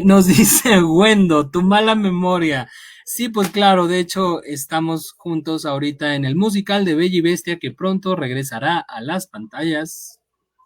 Nos dice Wendo, tu mala memoria. Sí, pues claro, de hecho estamos juntos ahorita en el musical de Bella y Bestia que pronto regresará a las pantallas.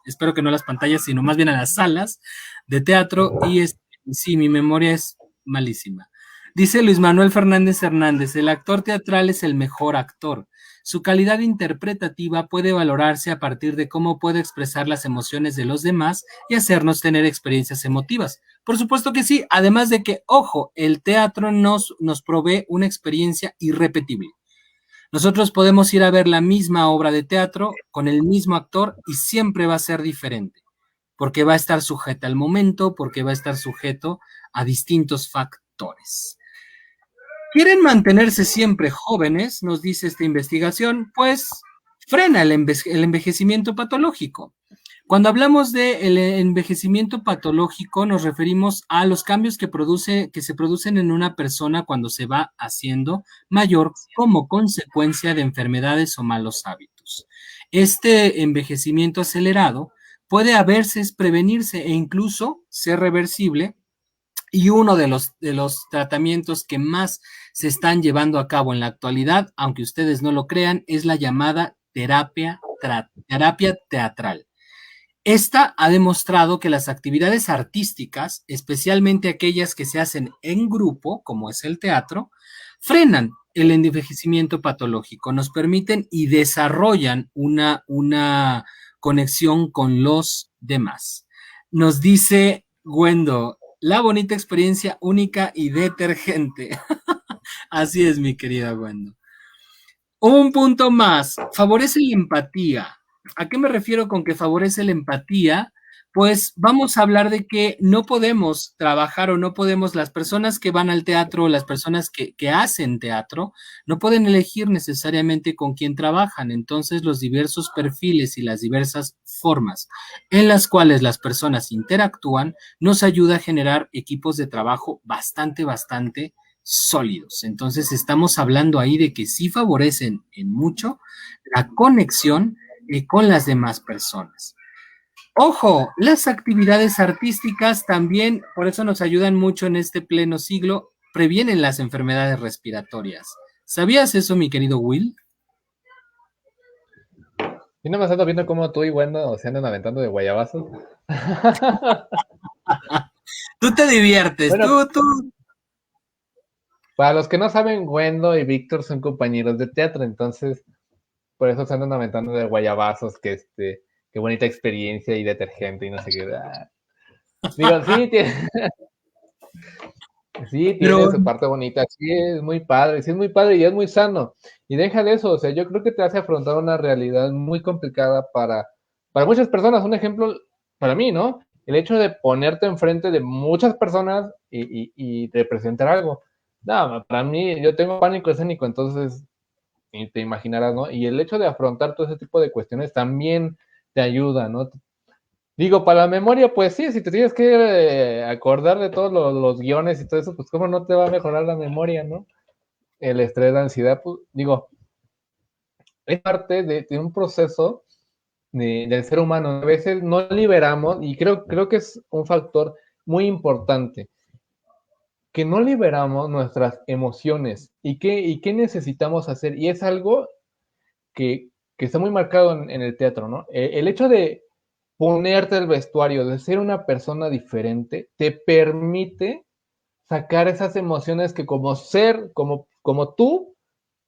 Espero que no a las pantallas, sino más bien a las salas de teatro. Y sí, mi memoria es malísima. Dice Luis Manuel Fernández Hernández, el actor teatral es el mejor actor. Su calidad interpretativa puede valorarse a partir de cómo puede expresar las emociones de los demás y hacernos tener experiencias emotivas. Por supuesto que sí, además de que, ojo, el teatro nos provee una experiencia irrepetible. Nosotros podemos ir a ver la misma obra de teatro con el mismo actor y siempre va a ser diferente, porque va a estar sujeta al momento, porque va a estar sujeto a distintos factores. ¿Quieren mantenerse siempre jóvenes? Nos dice esta investigación, pues frena el envejecimiento patológico. Cuando hablamos de el envejecimiento patológico, nos referimos a los cambios que se producen en una persona cuando se va haciendo mayor como consecuencia de enfermedades o malos hábitos. Este envejecimiento acelerado puede a veces prevenirse e incluso ser reversible, y uno de los tratamientos que más se están llevando a cabo en la actualidad, aunque ustedes no lo crean, es la llamada terapia teatral. Esta ha demostrado que las actividades artísticas, especialmente aquellas que se hacen en grupo, como es el teatro, frenan el envejecimiento patológico, nos permiten y desarrollan una conexión con los demás. Nos dice Gwendo, la bonita experiencia única y detergente. Así es, mi querida Gwendo. Un punto más, favorece la empatía. ¿A qué me refiero con que favorece la empatía? Pues vamos a hablar de que no podemos trabajar o no podemos, las personas que van al teatro, las personas que hacen teatro, no pueden elegir necesariamente con quién trabajan. Entonces, los diversos perfiles y las diversas formas en las cuales las personas interactúan nos ayuda a generar equipos de trabajo bastante sólidos. Entonces estamos hablando ahí de que sí favorecen en mucho la conexión con las demás personas. Ojo, las actividades artísticas también, por eso nos ayudan mucho en este pleno siglo, previenen las enfermedades respiratorias. ¿Sabías eso, mi querido Will? Y no me estás viendo cómo tú y Wendo se andan aventando de guayabazos. Tú te diviertes, Bueno, tú. para los que no saben, Wendo y Víctor son compañeros de teatro, entonces por eso se andan aventando de guayabazos, qué bonita experiencia y detergente y no sé qué. Digo, sí, tiene Pero, su parte bonita, sí es muy padre, sí es muy padre y es muy sano. Y deja de eso, o sea, yo creo que te hace afrontar una realidad muy complicada para muchas personas. Un ejemplo para mí, ¿no? El hecho de ponerte enfrente de muchas personas y representar algo. No, para mí, yo tengo pánico escénico, entonces y te imaginarás, ¿no? Y el hecho de afrontar todo ese tipo de cuestiones también te ayuda, ¿no? Digo, para la memoria, pues sí, si te tienes que acordar de todos los guiones y todo eso, pues cómo no te va a mejorar la memoria, ¿no? El estrés, la ansiedad, pues, digo, es parte de un proceso del ser humano. A veces no liberamos, y creo que es un factor muy importante, que no liberamos nuestras emociones y qué necesitamos hacer. Y es algo que está muy marcado en el teatro, ¿no? El hecho de ponerte el vestuario, de ser una persona diferente, te permite sacar esas emociones que como ser, como tú,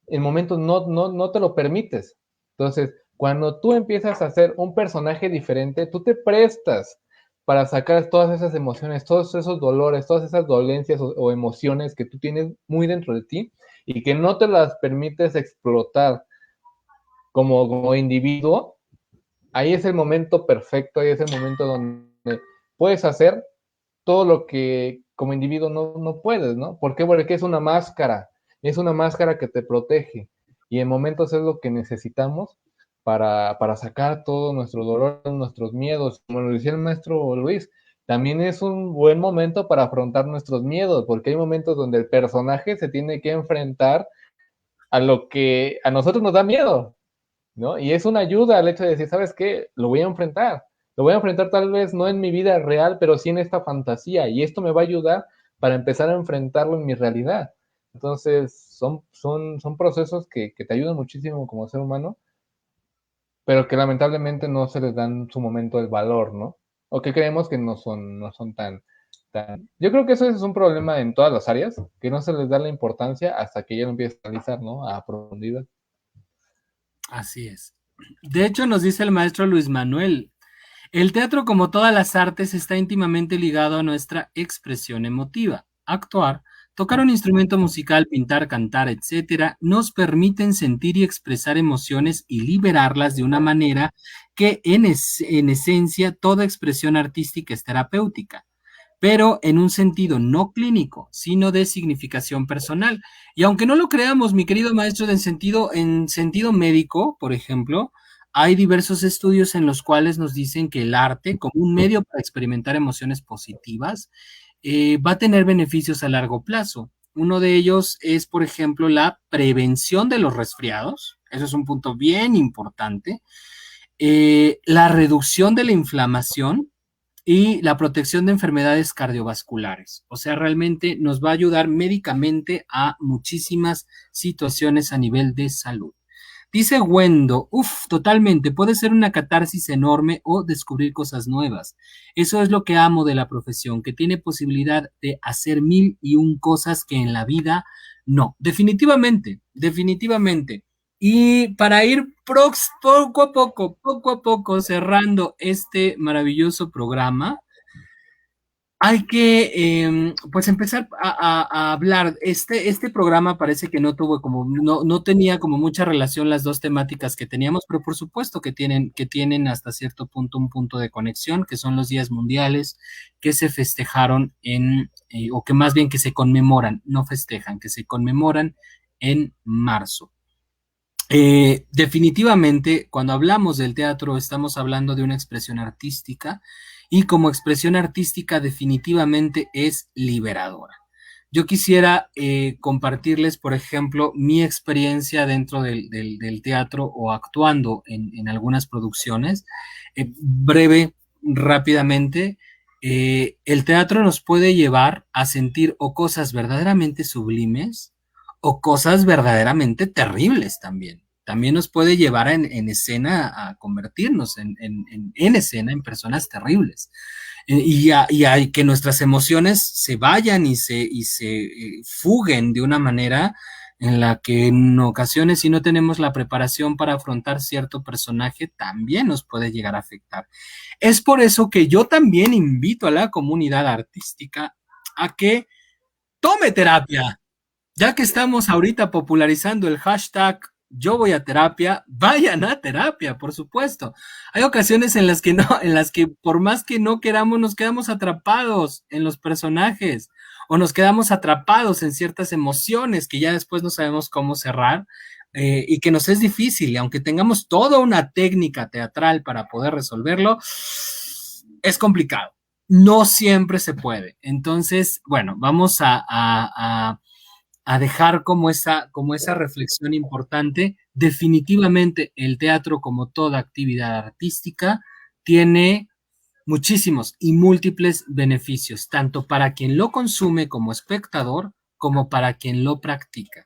en momentos no te lo permites. Entonces, cuando tú empiezas a ser un personaje diferente, tú te prestas para sacar todas esas emociones, todos esos dolores, todas esas dolencias o emociones que tú tienes muy dentro de ti y que no te las permites explotar como individuo. Ahí es el momento perfecto, ahí es el momento donde puedes hacer todo lo que como individuo no puedes, ¿no? ¿Por qué? Porque es una máscara que te protege y en momentos es lo que necesitamos para sacar todo nuestro dolor, nuestros miedos, como lo decía el maestro Luis, también es un buen momento para afrontar nuestros miedos, porque hay momentos donde el personaje se tiene que enfrentar a lo que a nosotros nos da miedo, ¿no? Y es una ayuda al hecho de decir, ¿sabes qué? Lo voy a enfrentar. Lo voy a enfrentar tal vez no en mi vida real, pero sí en esta fantasía. Y esto me va a ayudar para empezar a enfrentarlo en mi realidad. Entonces, son procesos que te ayudan muchísimo como ser humano, pero que lamentablemente no se les dan en su momento el valor, ¿no? O que creemos que no son tan... Yo creo que eso es un problema en todas las áreas, que no se les da la importancia hasta que ya lo empiezas a analizar, ¿no? A profundidad. Así es. De hecho, nos dice el maestro Luis Manuel, el teatro, como todas las artes, está íntimamente ligado a nuestra expresión emotiva. Actuar, tocar un instrumento musical, pintar, cantar, etcétera, nos permiten sentir y expresar emociones y liberarlas de una manera que, en esencia, toda expresión artística es terapéutica, pero en un sentido no clínico, sino de significación personal. Y aunque no lo creamos, mi querido maestro, en sentido médico, por ejemplo, hay diversos estudios en los cuales nos dicen que el arte, como un medio para experimentar emociones positivas, va a tener beneficios a largo plazo. Uno de ellos es, por ejemplo, la prevención de los resfriados. Eso es un punto bien importante. La reducción de la inflamación y la protección de enfermedades cardiovasculares. O sea, realmente nos va a ayudar médicamente a muchísimas situaciones a nivel de salud. Dice Wendo, uff, totalmente, puede ser una catarsis enorme o descubrir cosas nuevas. Eso es lo que amo de la profesión, que tiene posibilidad de hacer mil y un cosas que en la vida no. Definitivamente, definitivamente. Y para ir poco a poco cerrando este maravilloso programa, hay que pues empezar a hablar. Este programa parece que no tuvo como, no tenía como mucha relación las dos temáticas que teníamos, pero por supuesto que tienen hasta cierto punto un punto de conexión, que son los días mundiales que se festejaron o que más bien que se conmemoran, no festejan, que se conmemoran en marzo. Definitivamente, cuando hablamos del teatro, estamos hablando de una expresión artística y como expresión artística definitivamente es liberadora. Yo quisiera compartirles, por ejemplo, mi experiencia dentro del teatro o actuando en algunas producciones. Breve, rápidamente, el teatro nos puede llevar a sentir o cosas verdaderamente sublimes o cosas verdaderamente terribles también. También nos puede llevar en escena a convertirnos en escena en personas terribles. Y a que nuestras emociones se vayan y se fuguen de una manera en la que en ocasiones, si no tenemos la preparación para afrontar cierto personaje, también nos puede llegar a afectar. Es por eso que yo también invito a la comunidad artística a que tome terapia. Ya que estamos ahorita popularizando el hashtag yo voy a terapia, vayan a terapia, por supuesto. Hay ocasiones en las que no, en las que por más que no queramos, nos quedamos atrapados en los personajes o nos quedamos atrapados en ciertas emociones que ya después no sabemos cómo cerrar, y que nos es difícil, y aunque tengamos toda una técnica teatral para poder resolverlo, es complicado. No siempre se puede. Entonces, bueno, vamos a dejar como esa reflexión importante. Definitivamente el teatro, como toda actividad artística, tiene muchísimos y múltiples beneficios, tanto para quien lo consume como espectador, como para quien lo practica.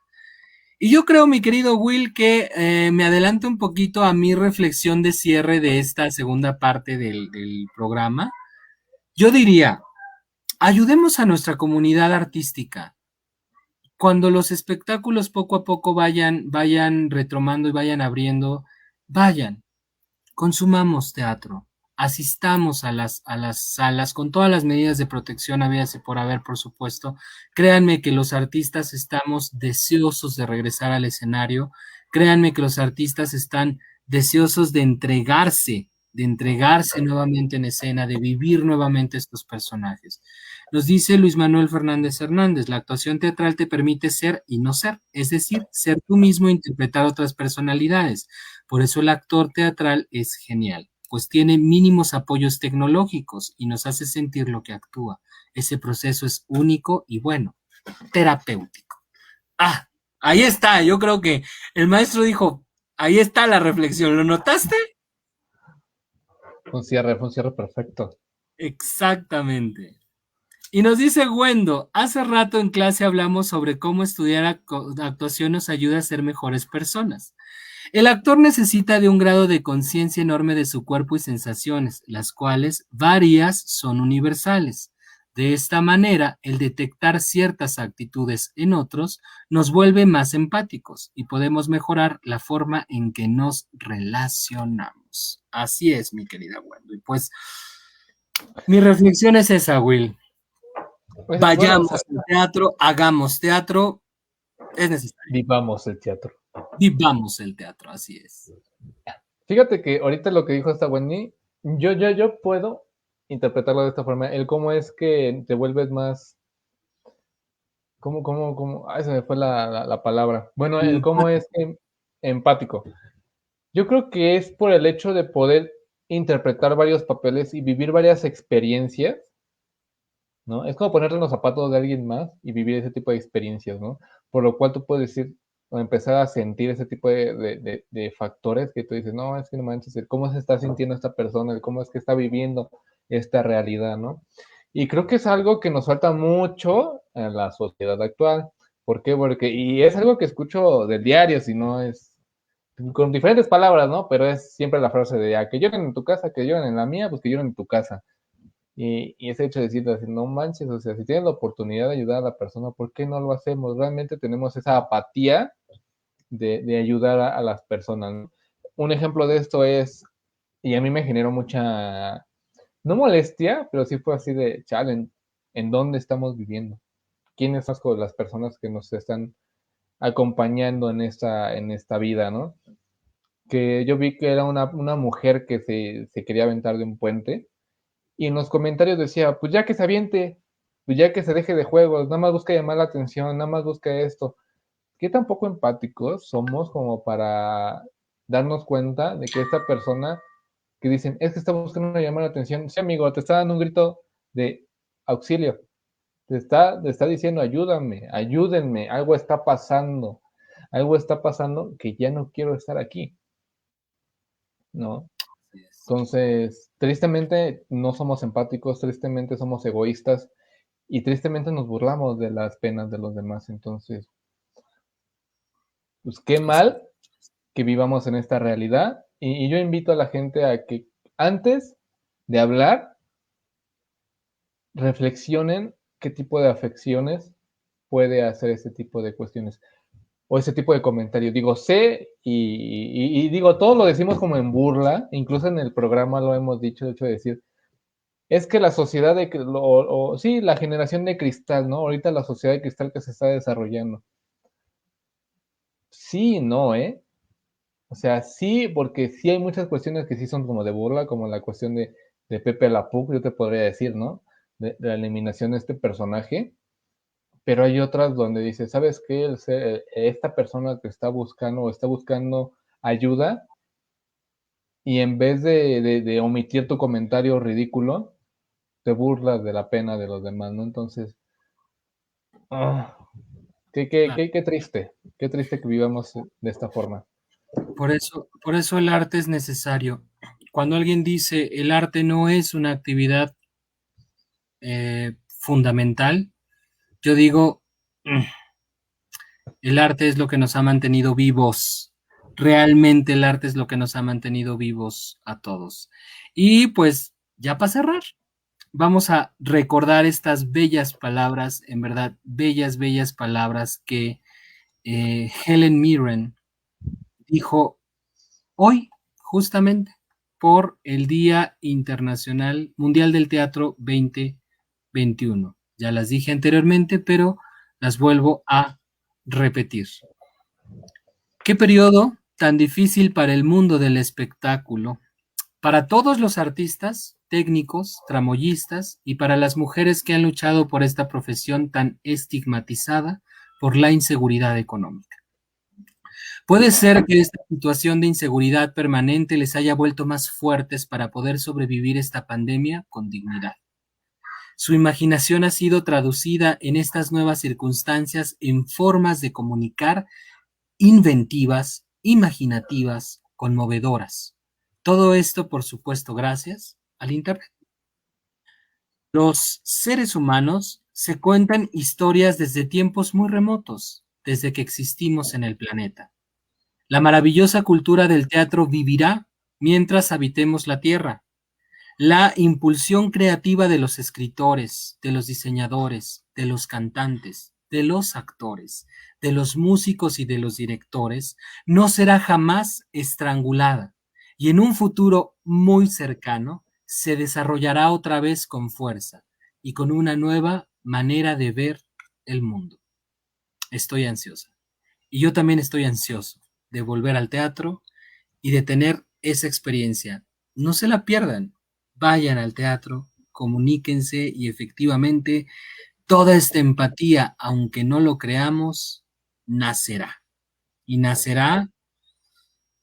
Y yo creo, mi querido Will, que me adelanto un poquito a mi reflexión de cierre de esta segunda parte del programa. Yo diría, ayudemos a nuestra comunidad artística cuando los espectáculos poco a poco vayan retomando y vayan abriendo, vayan, consumamos teatro, asistamos a las salas con todas las medidas de protección habidas y por haber, por supuesto. Créanme que los artistas estamos deseosos de regresar al escenario, créanme que los artistas están deseosos de entregarse nuevamente en escena, de vivir nuevamente estos personajes. Nos dice Luis Manuel Fernández Hernández, la actuación teatral te permite ser y no ser, es decir, ser tú mismo e interpretar otras personalidades. Por eso el actor teatral es genial, pues tiene mínimos apoyos tecnológicos y nos hace sentir lo que actúa. Ese proceso es único y bueno, terapéutico. Ah, ahí está, yo creo que el maestro dijo, ahí está la reflexión, ¿lo notaste? Fue un cierre perfecto. Exactamente. Y nos dice Wendo, hace rato en clase hablamos sobre cómo estudiar actuación nos ayuda a ser mejores personas. El actor necesita de un grado de conciencia enorme de su cuerpo y sensaciones, las cuales varias son universales. De esta manera, el detectar ciertas actitudes en otros nos vuelve más empáticos y podemos mejorar la forma en que nos relacionamos. Así es, mi querida Wendo. Y pues, mi reflexión es esa, Will. Pues, bueno, o sea, Vayamos al teatro, hagamos teatro, es necesario. vivamos el teatro. Vivamos el teatro, así es. Fíjate que ahorita lo que dijo esta Wendy, yo puedo interpretarlo de esta forma. El cómo es que te vuelves más. ¿Cómo? Ay, se me fue la palabra. Bueno, el cómo es que empático. Yo creo que es por el hecho de poder interpretar varios papeles y vivir varias experiencias, ¿no? Es como ponerte en los zapatos de alguien más y vivir ese tipo de experiencias, ¿no? Por lo cual tú puedes decir o empezar a sentir ese tipo de factores que tú dices, no, es que no manches, cómo se está sintiendo esta persona, cómo es que está viviendo esta realidad, ¿no? Y creo que es algo que nos falta mucho en la sociedad actual. ¿Por qué? Porque, y es algo que escucho del diario, si no es con diferentes palabras, ¿no? Pero es siempre la frase de, que lloren en tu casa, que lloren en la mía, pues que lloren en tu casa. Y ese hecho de decir, no manches, o sea, si tienes la oportunidad de ayudar a la persona, ¿por qué no lo hacemos? Realmente tenemos esa apatía de ayudar a las personas, ¿no? Un ejemplo de esto es, y a mí me generó mucha, no molestia, pero sí fue así de, chale, ¿en dónde estamos viviendo? ¿Quiénes son las personas que nos están acompañando en esta vida, ¿no? Que yo vi que era una mujer que se quería aventar de un puente y en los comentarios decía, pues ya que se aviente, pues ya que se deje de juegos, nada más busca llamar la atención, nada más busca esto. ¿Qué tan poco empáticos somos como para darnos cuenta de que esta persona que dicen, es que está buscando llamar la atención, sí amigo, te está dando un grito de auxilio, te está diciendo ayúdame, ayúdenme, algo está pasando que ya no quiero estar aquí, ¿no? Entonces, tristemente no somos empáticos, tristemente somos egoístas y tristemente nos burlamos de las penas de los demás. Entonces, pues qué mal que vivamos en esta realidad. Y yo invito a la gente a que antes de hablar, reflexionen qué tipo de afecciones puede hacer ese tipo de cuestiones o ese tipo de comentarios. Digo, sé y digo, todo lo decimos como en burla, incluso en el programa lo hemos dicho, de hecho de decir, es que la sociedad sí, la generación de cristal, ¿no? Ahorita la sociedad de cristal que se está desarrollando. Sí, no, ¿eh? O sea, sí, porque sí hay muchas cuestiones que sí son como de burla, como la cuestión de Pepe La Pug, yo te podría decir, ¿no? De la eliminación de este personaje, pero hay otras donde dice, ¿sabes qué? Esta persona que está buscando ayuda y en vez de omitir tu comentario ridículo, te burlas de la pena de los demás, ¿no? Entonces, ah, Claro. qué triste que vivamos de esta forma. Por eso el arte es necesario. Cuando alguien dice el arte no es una actividad fundamental, yo digo, el arte es lo que nos ha mantenido vivos. Realmente el arte es lo que nos ha mantenido vivos a todos. Y pues ya para cerrar, vamos a recordar estas bellas palabras, en verdad, bellas, bellas palabras que Helen Mirren dijo hoy, justamente, por el Día Internacional Mundial del Teatro 2021. Ya las dije anteriormente, pero las vuelvo a repetir. ¿Qué periodo tan difícil para el mundo del espectáculo? Para todos los artistas, técnicos, tramoyistas y para las mujeres que han luchado por esta profesión tan estigmatizada por la inseguridad económica. Puede ser que esta situación de inseguridad permanente les haya vuelto más fuertes para poder sobrevivir esta pandemia con dignidad. Su imaginación ha sido traducida en estas nuevas circunstancias en formas de comunicar inventivas, imaginativas, conmovedoras. Todo esto, por supuesto, gracias al Internet. Los seres humanos se cuentan historias desde tiempos muy remotos, desde que existimos en el planeta. La maravillosa cultura del teatro vivirá mientras habitemos la Tierra. La impulsión creativa de los escritores, de los diseñadores, de los cantantes, de los actores, de los músicos y de los directores no será jamás estrangulada y en un futuro muy cercano se desarrollará otra vez con fuerza y con una nueva manera de ver el mundo. Estoy ansiosa. Y yo también estoy ansioso de volver al teatro y de tener esa experiencia. No se la pierdan. Vayan al teatro, comuníquense y efectivamente toda esta empatía, aunque no lo creamos, nacerá. Y nacerá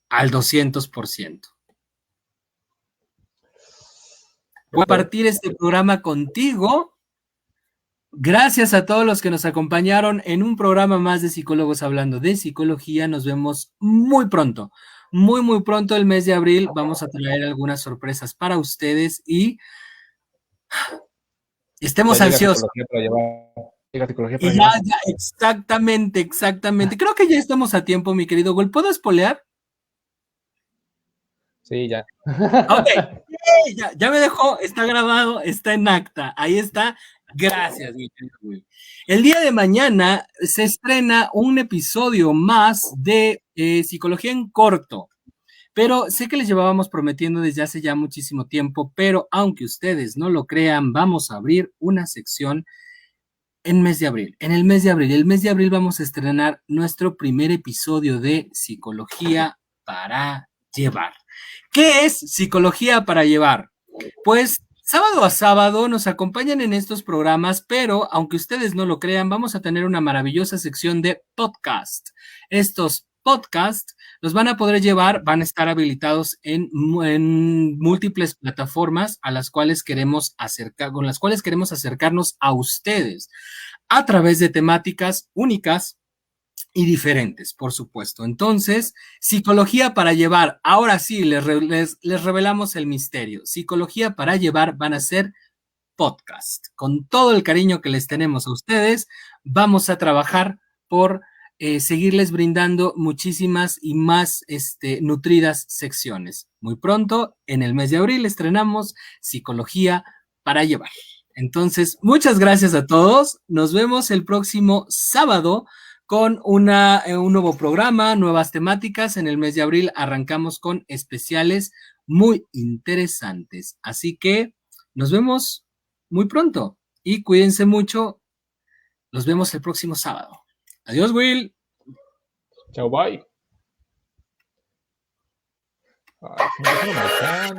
al 200%. Voy a partir este programa contigo. Gracias a todos los que nos acompañaron en un programa más de Psicólogos Hablando de Psicología. Nos vemos muy pronto. Muy, muy pronto, el mes de abril, vamos a traer algunas sorpresas para ustedes y estemos ansiosos. Y ya, exactamente, exactamente. Creo que ya estamos a tiempo, mi querido Gol. ¿Puedo spoilear? Sí, ya. Ok, ya me dejó, está grabado, está en acta. Ahí está. Gracias, mi querido Will. El día de mañana se estrena un episodio más de Psicología en Corto. Pero sé que les llevábamos prometiendo desde hace ya muchísimo tiempo, pero aunque ustedes no lo crean, vamos a abrir una sección en mes de abril. En el mes de abril, vamos a estrenar nuestro primer episodio de Psicología para Llevar. ¿Qué es Psicología para Llevar? Pues sábado a sábado nos acompañan en estos programas, pero aunque ustedes no lo crean, vamos a tener una maravillosa sección de podcast. Estos podcasts los van a poder llevar, van a estar habilitados en múltiples plataformas a las cuales queremos con las cuales queremos acercarnos a ustedes a través de temáticas únicas y diferentes, por supuesto. Entonces, Psicología para Llevar, ahora sí, les revelamos el misterio. Psicología para Llevar van a ser podcast. Con todo el cariño que les tenemos a ustedes, vamos a trabajar por seguirles brindando muchísimas y más nutridas secciones. Muy pronto, en el mes de abril, estrenamos Psicología para Llevar. Entonces, muchas gracias a todos. Nos vemos el próximo sábado con un nuevo programa, nuevas temáticas. En el mes de abril arrancamos con especiales muy interesantes. Así que nos vemos muy pronto y cuídense mucho. Nos vemos el próximo sábado. Adiós, Will. Chao, bye. Ay, se me dejó marcar.